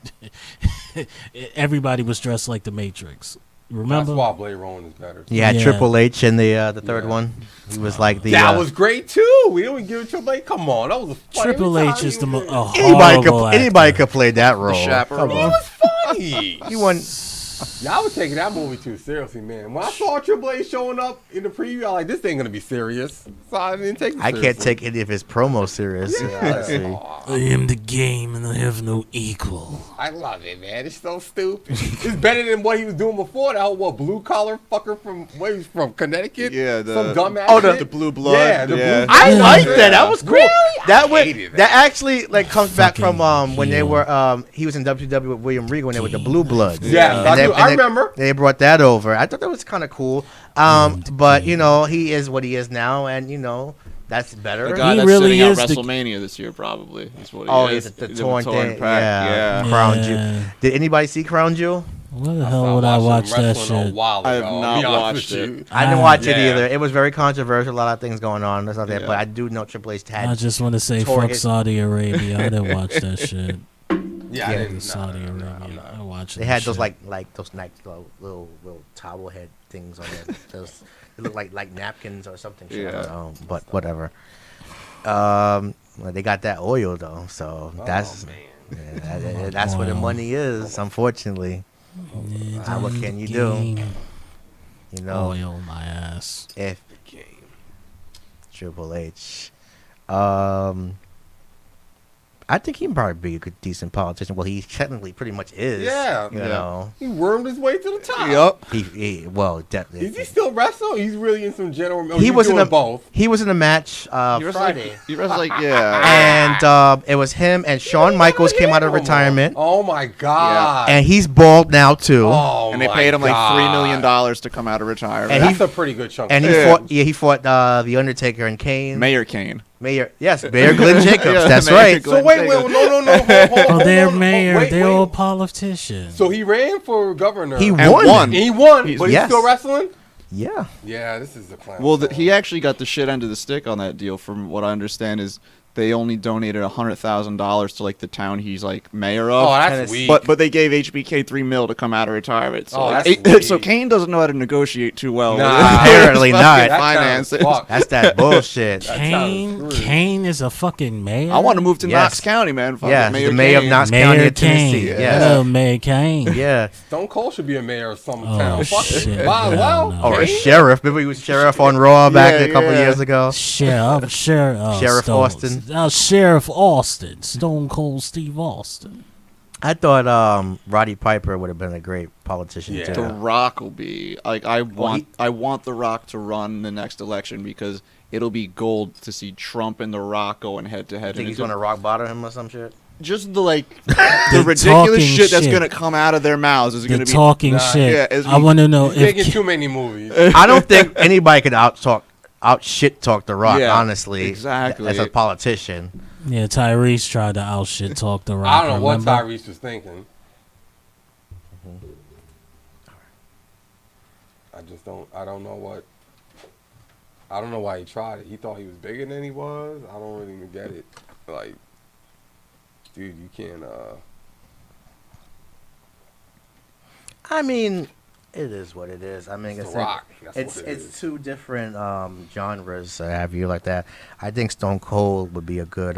Everybody was dressed like the Matrix. Remember? That's why Blade Runner is better. You had Yeah. Triple H in the third Yeah. one. He was like the. That was great too. We don't give Triple H. Come on, that was a funny Triple every H time is he the was most in. Anybody could play that role. chaperone. Come It on. was funny. He won. Yeah, I was taking that movie too seriously, man. When I saw Triple H showing up in the preview, I was like, this ain't gonna be serious. So I didn't take it I seriously. can't take any of his promos serious. honestly. Aw, I am the game and I have no equal. I love it, man. It's so stupid. It's better than what he was doing before. That whole blue collar fucker from where he's from, Connecticut. Yeah, the- some dumbass. Oh, the- shit. The blue blood. Yeah, the yeah. blue. I Yeah. like that. That was cool. Really? That would hated that. that. Actually like comes back from Fucking when they heel. were he was in WCW with William Regal when they were the Blue Bloods. Yeah, And I remember. They brought that over. I thought that was kind of cool. But you know he is what he is now, and you know that's better. The guy He that's really sitting out is the- WrestleMania this year, probably. Is what he Oh, is. he's the He's torn thing. pack. Yeah. Yeah. Crown Yeah. Jewel. Did anybody see Crown Jewel? Where the hell would I watch that shit? I I have have not watched it. I didn't watch it Yeah. either. It was very controversial. A lot of things going on. That's not that. Yeah. But I do know Triple H I had. just want to say Tore fuck his- Saudi Arabia. I didn't watch that shit. Yeah, I Yeah, didn't. The Saudi Arabia. I watched They that had those shit. like those nice little towel head things on there. Those they look like napkins or something. Shit. I don't Yeah. know, but whatever. Well, they got that oil though, so that's that's where the Oil. money is. Unfortunately, what can you do? Game. You know, Oil my ass. if Triple H, I think he can probably be a good, decent politician. Well, he technically pretty much is. Yeah. you Yeah. know, He wormed his way to the top. Yup. well, definitely. Is he still wrestling? He's really in some general. He was in doing a both. He was in a match He wrestled Friday, Like, he wrestled like yeah. and it was him and Shawn Michaels came out of retirement, Oh my god. and he's bald now too. Oh And they my paid him like $3 God. million to come out of retirement. And That's a pretty good chunk. And he Yeah. fought. Yeah, he fought the Undertaker and Kane. Mayor Kane. Mayor Glenn Jacobs. Yeah, That's Mayor right. Glenn so wait, no. Oh, they're mayor. Wait, They're wait. all politicians. So he ran for governor. He And won. won. And he won, He's- but yes. he's still wrestling. Yeah. Yeah, this is the clown. Well, show. he actually got the shit end of the stick on that deal. From what I understand, is they only donated $100,000 to like the town he's like mayor of. Oh, that's Tennessee. weak. but they gave HBK $3 million to come out of retirement. So, Oh, like, that's so weak. Kane doesn't know how to negotiate too well. Nah. Apparently not. That Finance. sounds fucked. That's that bullshit. Kane, screwed. Kane is a fucking mayor. I want to move to Yes. Knox County, man. Fuck Yeah, it, he's the mayor of Kane. Knox County Mayor of Tennessee. Kane. Yes. Hello, Mayor Kane. Yeah. Stone Cold should be a mayor of some Oh, town. Fuck shit. it. Wow, Hell well, no. Or a Kane? sheriff. Remember he was sheriff on Raw back Yeah, a couple yeah. years ago. Sheriff Sheriff Stones. Austin. Sheriff Austin. Stone Cold Steve Austin. I thought Roddy Piper would have been a great politician Yeah. too. The Rock will be like I want. he- I want The Rock to run the next election because it'll be gold to see Trump and The Rock going head to head. Think And he's it's gonna rock bottom him or some shit? just the like the The ridiculous talking shit that's shit. gonna come out of their mouths is The gonna be. talking Nah, shit. yeah, it's- I want to know He's making if too many movies. I don't think anybody could out shit talk The Rock. Yeah, honestly, exactly. as a politician. Tyrese tried to out shit talk the Rock. I don't know what remember? Tyrese was thinking. I just don't. I don't know what. I don't know why he tried it. He thought he was bigger than he was. I don't really even get it. Like, dude, you can't. I mean, it is what it is. I mean, It's it's The Rock. That's it's what it it's is. two different genres. Have you like that? I think Stone Cold would be a good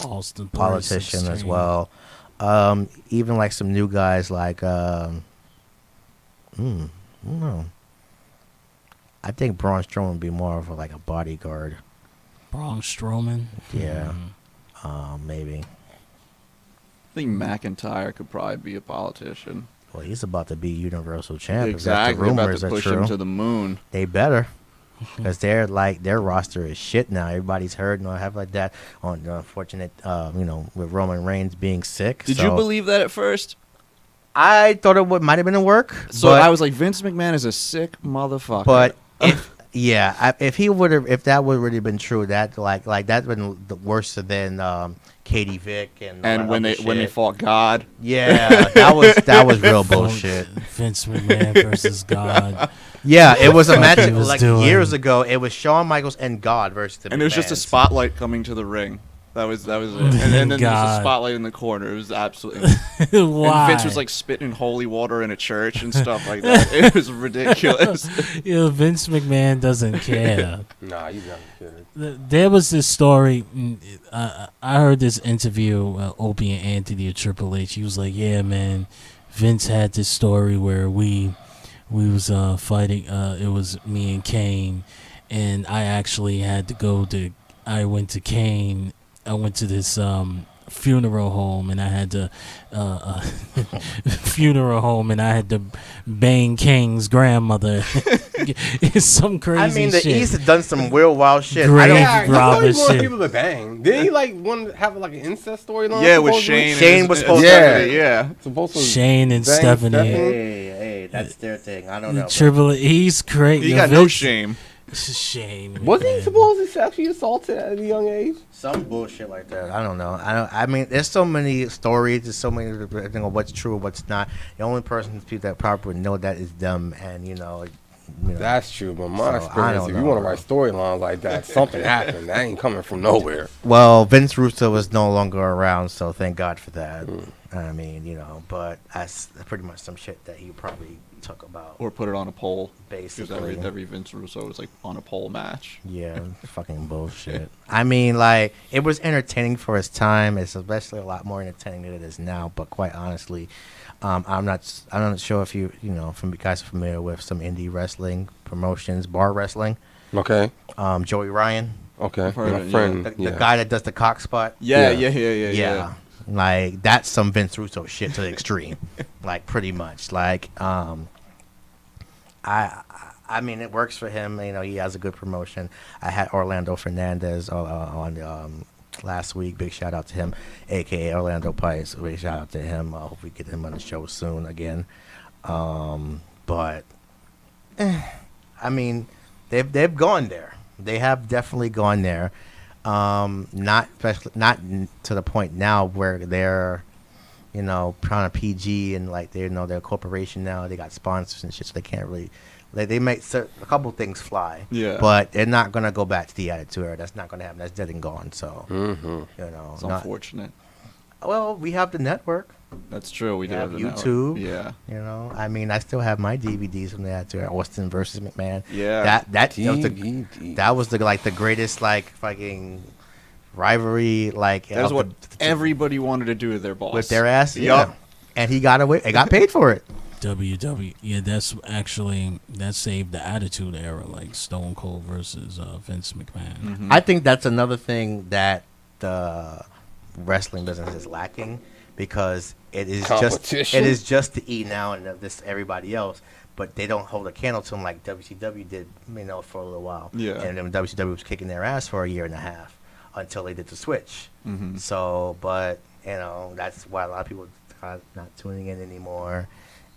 Austin politician as 316. well. Even like some new guys like I don't know. I think Braun Strowman would be more of like a bodyguard. Braun Strowman. Yeah. Maybe. I think McIntyre could probably be a politician. Well, he's about to be Universal Champ. Exactly. If the rumors About to are push true. him to the moon. They better. Because they're like their roster is shit now. Everybody's hurt and have like that. On the unfortunate, with Roman Reigns being sick. Did so you believe that at first? I thought it might have been a work. So but, I was like, Vince McMahon is a sick motherfucker. But if he would have, if that would really been true, that like that's been the worse than Katie Vick and when they fought God. Yeah, that was real bullshit. Vince McMahon versus God. Yeah, it was a match he was like doing. years ago. It was Shawn Michaels and God versus the And it was just a McMahons. spotlight coming to the ring. That was it. And then there's a God. spotlight in the corner. It was absolutely. Why? And Vince was like spitting holy water in a church and stuff like that. It was ridiculous. Vince McMahon doesn't care. Nah, you gotta be kidding. There was this story. I heard this interview, Opie and Anthony of Triple H. He was like, "Yeah, man, Vince had this story where we was fighting. It was me and Kane, and I actually had to go to. I went to Kane. I went to this funeral home, and I had to bang Kane's grandmother. It's some crazy. I mean, the shit. East has done some real wild shit. Great. I don't, Yeah, you Rob know he and wanted shit. people to bang. Didn't he like want to have like an incest storyline? Yeah, with supposedly? Shane. Shane and was his- supposed to- Stephanie, yeah. Supposed to Shane and bang Stephanie. hey, that's their thing. I don't know. Triple H, he's crazy. He got no shame. Shame. Wasn't he man. supposed to sexually assaulted at a young age? Some bullshit like that. I don't know. I mean, there's so many stories. There's so many. What's true, what's not. The only person that probably would know that is them. And That's true, but my So, I experience, don't if you know, want to bro. write storylines like that, something happened. That ain't coming from nowhere. Well, Vince Russo is no longer around, so thank God for that. I mean, but that's pretty much some shit that he probably took about. Or put it on a poll. Basically. Because every Vince Russo was like on a poll match. Yeah, fucking bullshit. I mean, like, it was entertaining for its time. It's especially a lot more entertaining than it is now. But quite honestly, I'm not sure if you guys are familiar with some indie wrestling promotions, bar wrestling. Okay. Joey Ryan, Okay. heard My it, friend. the guy that does the cock spot. Yeah. Like, that's some Vince Russo shit to the extreme. Like, pretty much. Like, I mean, it works for him. He has a good promotion. I had Orlando Fernandez on last week. Big shout out to him, a.k.a. Orlando Pice. Big shout out to him. I hope we get him on the show soon again. But, I mean, they've gone there. They have definitely gone there. Not to the point now where they're, trying to PG and like they're a corporation now. They got sponsors and shit, so they can't really. They make a couple things fly. Yeah. But they're not gonna go back to the Attitude Era. That's not gonna happen. That's dead and gone. So It's unfortunate. Well, we have the network. That's true. We We do have have the network. YouTube. Yeah. I mean, I still have my DVDs from the Attitude Era. Austin versus McMahon. Yeah. That was the greatest fucking rivalry That is what everybody wanted to do with their boss. with their ass. Yup. Yeah. And he got away. He got paid for it. WWE. Yeah, that saved the Attitude Era, like Stone Cold versus Vince McMahon. I think that's another thing that the wrestling business is lacking because it is Competition. just the E now and this everybody else, but they don't hold a candle to them like WCW did, for a little while. Yeah. And then WCW was kicking their ass for a year and a half until they did the switch. So, but that's why a lot of people are not tuning in anymore,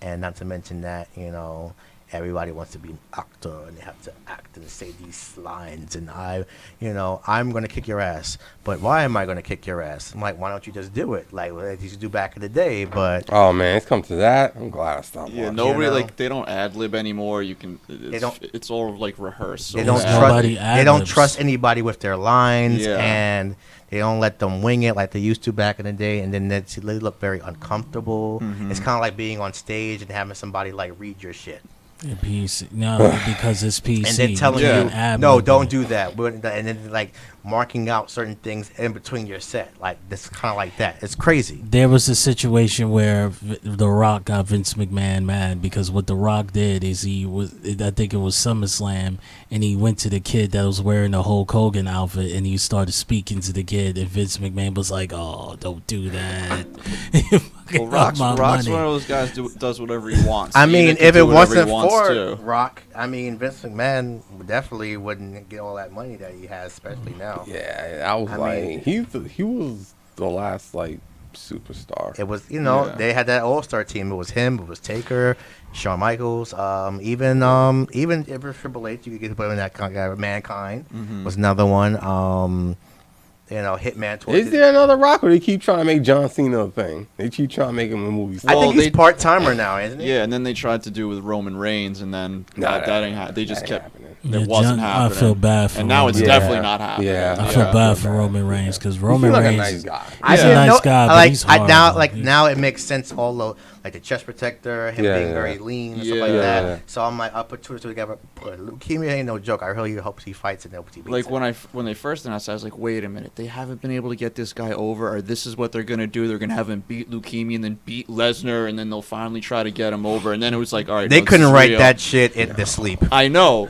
and not to mention that everybody wants to be an actor and they have to act and say these lines, and I'm gonna kick your ass, but why am I gonna kick your ass? I'm like, why don't you just do it like what they used to do back in the day? But Oh man, it's come to that. I'm glad I stopped. Yeah, watching. nobody they don't ad lib anymore. You can. don't- It's all like rehearsed. they so don't bad. trust Nobody they don't ad-libs. trust anybody with their lines, Yeah. and they don't let them wing it like they used to back in the day, and then they look very uncomfortable. It's kind of like being on stage and having somebody like read your shit. PC. No, because it's PC. And then telling Yeah. you, Ad no, movement. don't do that. And then like marking out certain things in between your set, like this kind of like that. It's crazy. There was a situation where The Rock got Vince McMahon mad because what The Rock did is I think it was SummerSlam, and he went to the kid that was wearing the Hulk Hogan outfit, and he started speaking to the kid, and Vince McMahon was like, "Oh, don't do that." Well, Rock's one of those guys does whatever he wants. I mean, Cena can if do it whatever wasn't he wants for to. Rock, I mean, Vince McMahon definitely wouldn't get all that money that he has, especially now. Yeah, I was he was the last like superstar. It was, Yeah. they had that all-star team. It was him. It was Taker, Shawn Michaels. Even if Triple H, you could get put in that kind of Mankind was another one. Hitman. Is there another Rock, or they keep trying to make John Cena a thing? They keep trying to make him a movie star. I think Well, he's part-timer now, isn't he? Yeah, and then they tried to do with Roman Reigns, and then that ain't they just kept happening. it wasn't happening. I feel bad for and now it's Roman. definitely not happening. Yeah. I feel Yeah. bad for Roman Reigns because He Roman seems like Reigns. a nice guy. I He's a didn't nice know, guy, but like he's now, horrible. now it makes sense. All the like the chest protector, him Yeah, being yeah. very lean and stuff like Yeah. that. Yeah. So I'm like, I'll put two or two together. But leukemia ain't no joke. I really hope he fights and hope he beats Like it. when they first announced, I was like, wait a minute, they haven't been able to get this guy over, or this is what they're gonna do. They're gonna have him beat leukemia and then beat Lesnar, and then they'll finally try to get him over. And then it was like, all right, They no, this couldn't is write real. that shit in the sleep. I know.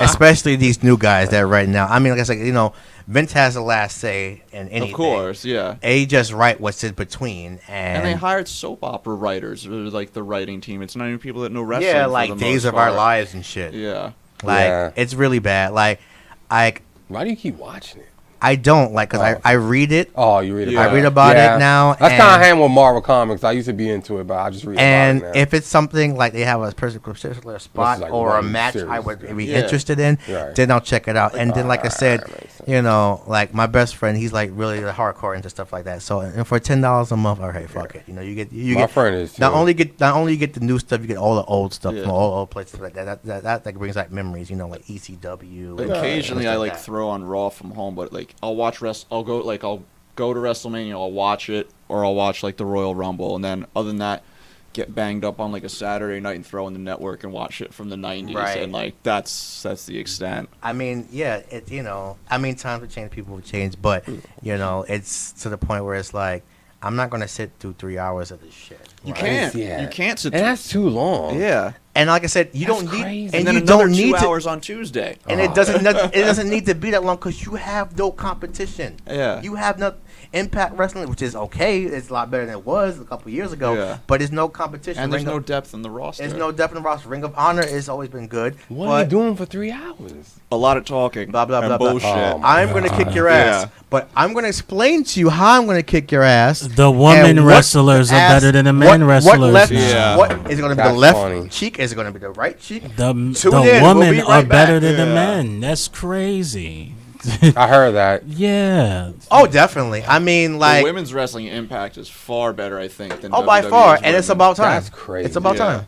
Especially these new guys that right now. I mean, like I said, Vince has the last say in anything. Of course, yeah. They just write what's in between, And they hired soap opera writers, or like the writing team. It's not even people that know wrestling. yeah, for like the Days most of Our part. Lives and shit. Yeah. Like Yeah. it's really bad. Like Why do you keep watching it? I don't like because I read it. Oh, you read about Yeah. it. I read about it now. That's and- kind of handled with Marvel Comics. I used to be into it, but I just read And about it now. if it's something like they have a particular spot like or a one match series, I would yeah. be Yeah. interested in, Right. then I'll check it out. And then, like I said, that makes sense. like my best friend, he's like really hardcore into stuff like that. So and for $10 a month, all right, fuck it. You My get friend is not too. only you get the new stuff, you get all the old stuff Yeah. from all old places like that. That like brings back memories. Like ECW. and Occasionally, stuff I like that. throw on Raw from home, but like I'll watch I'll go to WrestleMania, I'll watch it, or I'll watch like the Royal Rumble, and then other than that, get banged up on like a Saturday night and throw in the network and watch it from the '90s, Right. and like that's the extent. I mean, yeah, times have changed, people have changed, but it's to the point where it's like I'm not gonna sit through 3 hours of this shit. You right? can't. Yeah. You can't sit. And that's too long. Yeah. And like I said, you That's don't need, crazy. and And then you another don't 2 need to, hours on Tuesday. and it doesn't need to be that long because you have no competition. Yeah. You have no Impact Wrestling, which is okay. It's a lot better than it was a couple years ago. Yeah. But there's no competition. And there's Ring no of, depth in the roster. there's no depth in the roster. Ring of Honor has always been good. What but are you doing for 3 hours? a lot of talking. Blah blah and blah blah. bullshit. Oh, my I'm gonna kick your ass, Yeah. but I'm gonna explain to you how I'm gonna kick your ass. The women and what wrestlers are ass- better than the men wrestlers What left? now. Yeah. What is it gonna be? The That's left funny. cheek? Is it gonna be the right cheek? The Tune in. We'll women be are right better back. than the Yeah. men. That's crazy. I heard that. Yeah. Oh, definitely. I mean, The like, women's wrestling Impact is far better, I think, than by WWE's far, and women. it's about time. That's crazy. It's about Yeah. time.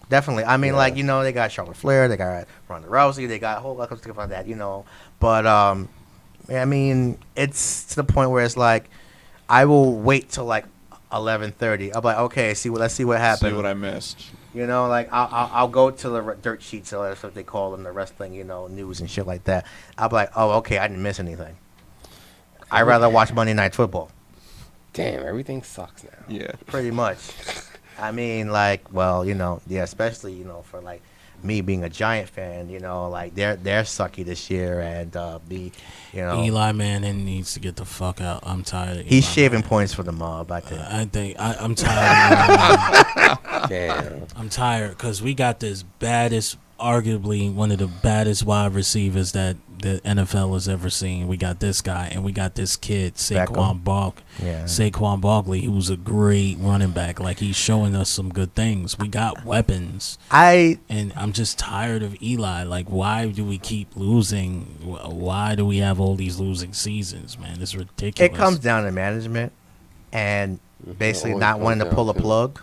Definitely. I mean, Yeah. like, they got Charlotte Flair, they got Ronda Rousey, they got a whole lot of stuff like that, But I mean, it's to the point where it's like, I will wait till like 11:30. I'm like, okay, let's see what happens. See what I missed. Like I'll go to the dirt sheets, or that's what they call them, the wrestling, news and shit like that. I'll be like, oh, okay, I didn't miss anything. I'd rather watch Monday Night Football. Damn, everything sucks now. Yeah. Pretty much. I mean, like, well, yeah, especially, for like me being a Giant fan, like they're sucky this year, and Eli Manning needs to get the fuck out. I'm tired of Eli he's shaving Manning. points for the mob. I think. I think I'm tired. Damn. I'm tired because we got this arguably one of the baddest wide receivers that the NFL has ever seen. We got this guy, and we got this kid, Beckham. Saquon Barkley, who's a great running back. Like, he's showing us some good things. We got weapons. And I'm just tired of Eli. Like, why do we keep losing? Why do we have all these losing seasons, man? It's ridiculous. It comes down to management and basically always not comes wanting to down pull a to- plug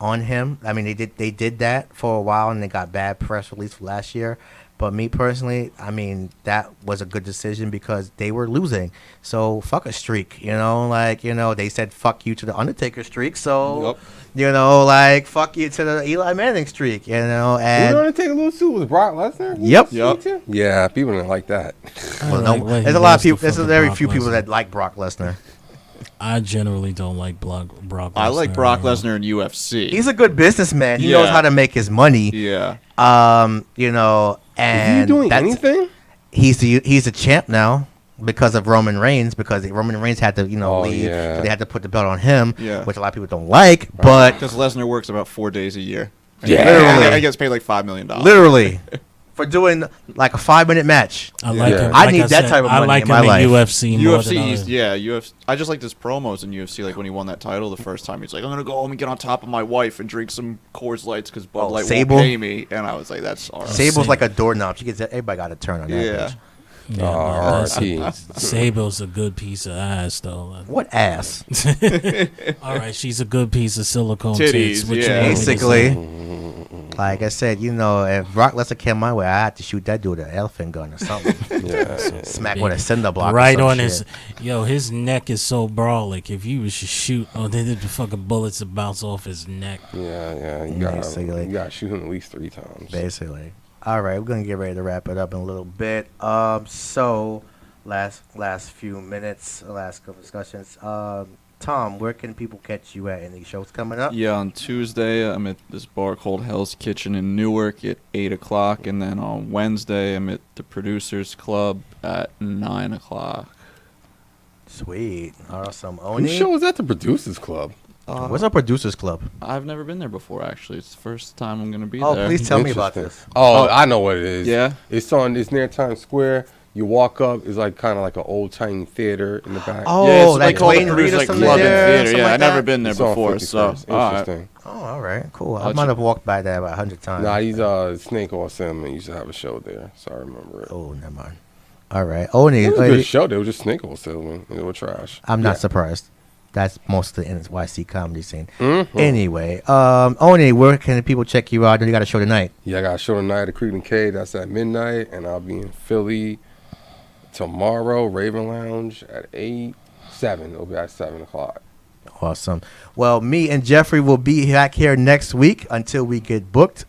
on him. I mean, they did that for a while, and they got bad press release for last year. But me personally, I mean, that was a good decision because they were losing. So fuck a streak, they said fuck you to the Undertaker streak. So, fuck you to the Eli Manning streak, Who and the Undertaker lose to? Was Brock Lesnar? Yep. Yeah, people didn't like that. there's a lot of people. There's very few people that like Brock Lesnar. I generally don't like Brock Lesnar. I like Brock Lesnar in UFC. He's a good businessman. He knows how to make his money. Yeah. And Is he doing anything? He's a champ now because of Roman Reigns, because Roman Reigns had to, leave. Yeah. So they had to put the belt on him, Yeah. which a lot of people don't like, but Because Lesnar works about 4 days a year. Yeah. Literally. He gets paid like $5 million. literally for doing like a 5-minute match. I like him. I Like need that said, type of I money like in my him life. in UFC more UFC, than UFC. I just like his promos in UFC. Like when he won that title the first time, he's like, "I'm gonna go home and get on top of my wife and drink some Coors Lights because Bud Light Sable? won't pay me." And I was like, "That's all right." Sable's like a doorknob. She gets everybody got to turn on that Yeah. bitch. Yeah, no, that's R.I.P. Sable's a good piece of ass, though. What ass? All right, she's a good piece of silicone Titties, tits. What you yeah. want me to Basically. say? Like I said, if Brock Lesnar came my way, I had to shoot that dude with an elephant gun or something. Yeah. Smack with a cinder block. Right or some on shit. his neck is so brolic. If you was to shoot, then the fucking bullets would bounce off his neck. Yeah. You Basically. gotta shoot him at least 3 times. Basically. All right, we're gonna get ready to wrap it up in a little bit. So last few minutes, last couple discussions. Tom, where can people catch you at? Any shows coming up? Yeah, on Tuesday I'm at this bar called Hell's Kitchen in Newark at 8:00, and then on Wednesday I'm at the Producers Club at 9:00. Sweet, awesome. Whose Oni, show was at the Producers Club? what's our producers club? I've never been there before, actually. It's the first time I'm gonna be Oh, there. please tell me about Interesting. this. Oh, I know what it is. Yeah? It's near Times Square. You walk up, it's like kind of like an old time theater in the back. Oh, Yeah, it's that like called the Dwayne Reed Producers or like something Club and there, Theater. something Yeah, like I've never that? been there It's on before, so 51st. all right. Interesting. Oh, all right, cool. I I'll might check- have walked by that about 100 times. Nah, he's Snake Oil Salmon used to have a show there, so I remember it. Oh, never mind. All right, Oni. It was a good show. They were just Snake Oil Salmon. They were trash. I'm not Yeah. surprised. That's most of the NYC comedy scene. Mhm. Anyway, Oni, where can people check you out? You got a show tonight. Yeah, I got a show tonight at Creed and K. That's at midnight, and I'll be in Philly tomorrow, Raven Lounge at 7. It'll be at 7:00. Awesome. Well, me and Jeffrey will be back here next week until we get booked.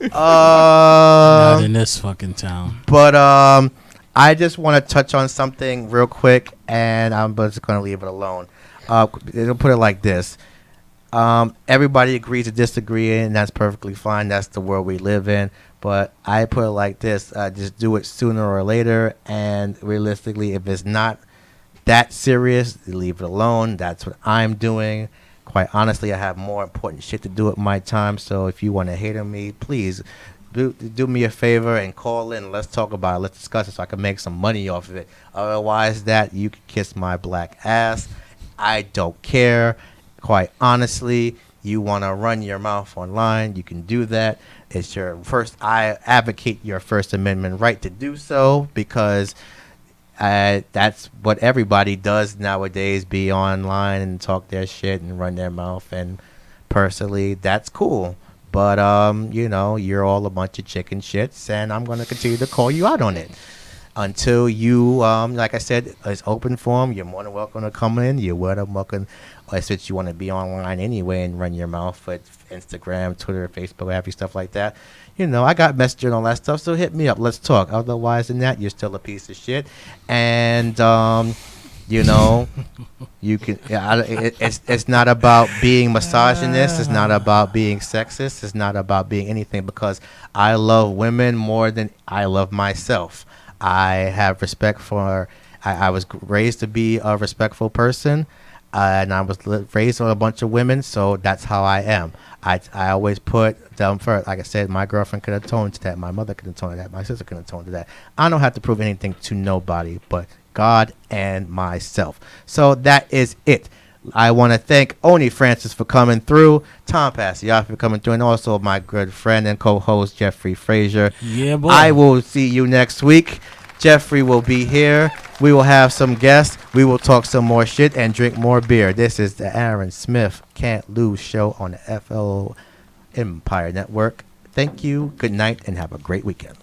Not in this fucking town. But I just want to touch on something real quick, and I'm just going to leave it alone. I'll put it like this. Everybody agrees to disagree, and that's perfectly fine. That's the world we live in. But I put it like this. Just do it sooner or later, and realistically, if it's not that serious, leave it alone. That's what I'm doing. Quite honestly, I have more important shit to do at my time. So if you want to hate on me, please do me a favor and call in. Let's talk about it. Let's discuss it so I can make some money off of it. Otherwise, that you can kiss my black ass. I don't care. Quite honestly, you want to run your mouth online, you can do that. It's your first. I advocate your First Amendment right to do so because that's what everybody does nowadays, be online and talk their shit and run their mouth. And personally, that's cool. But, you're all a bunch of chicken shits, and I'm going to continue to call you out on it. Until you, like I said, it's open forum. You're more than welcome to come in. You're more than welcome, since you want to be online anyway and run your mouth with Instagram, Twitter, Facebook, every stuff like that. I got Messenger and all that stuff, so hit me up. Let's talk. Otherwise than that, you're still a piece of shit. And, you can. It's not about being misogynist. It's not about being sexist. It's not about being anything, because I love women more than I love myself. I have respect for. I was raised to be a respectful person, and I was raised on a bunch of women, so that's how I am. I always put them first. Like I said, my girlfriend could atone to that. My mother could atone to that. My sister could atone to that. I don't have to prove anything to nobody but God and myself. So that is it. I want to thank Oni Francis for coming through, Tom Paciaffi for coming through, and also my good friend and co-host Jeffrey Frazier. Yeah, boy. I will see you next week. Jeffrey will be here. We will have some guests. We will talk some more shit and drink more beer. This is the Aaron Smith Can't Lose show on the FLO Empire Network. Thank you. Good night, and have a great weekend.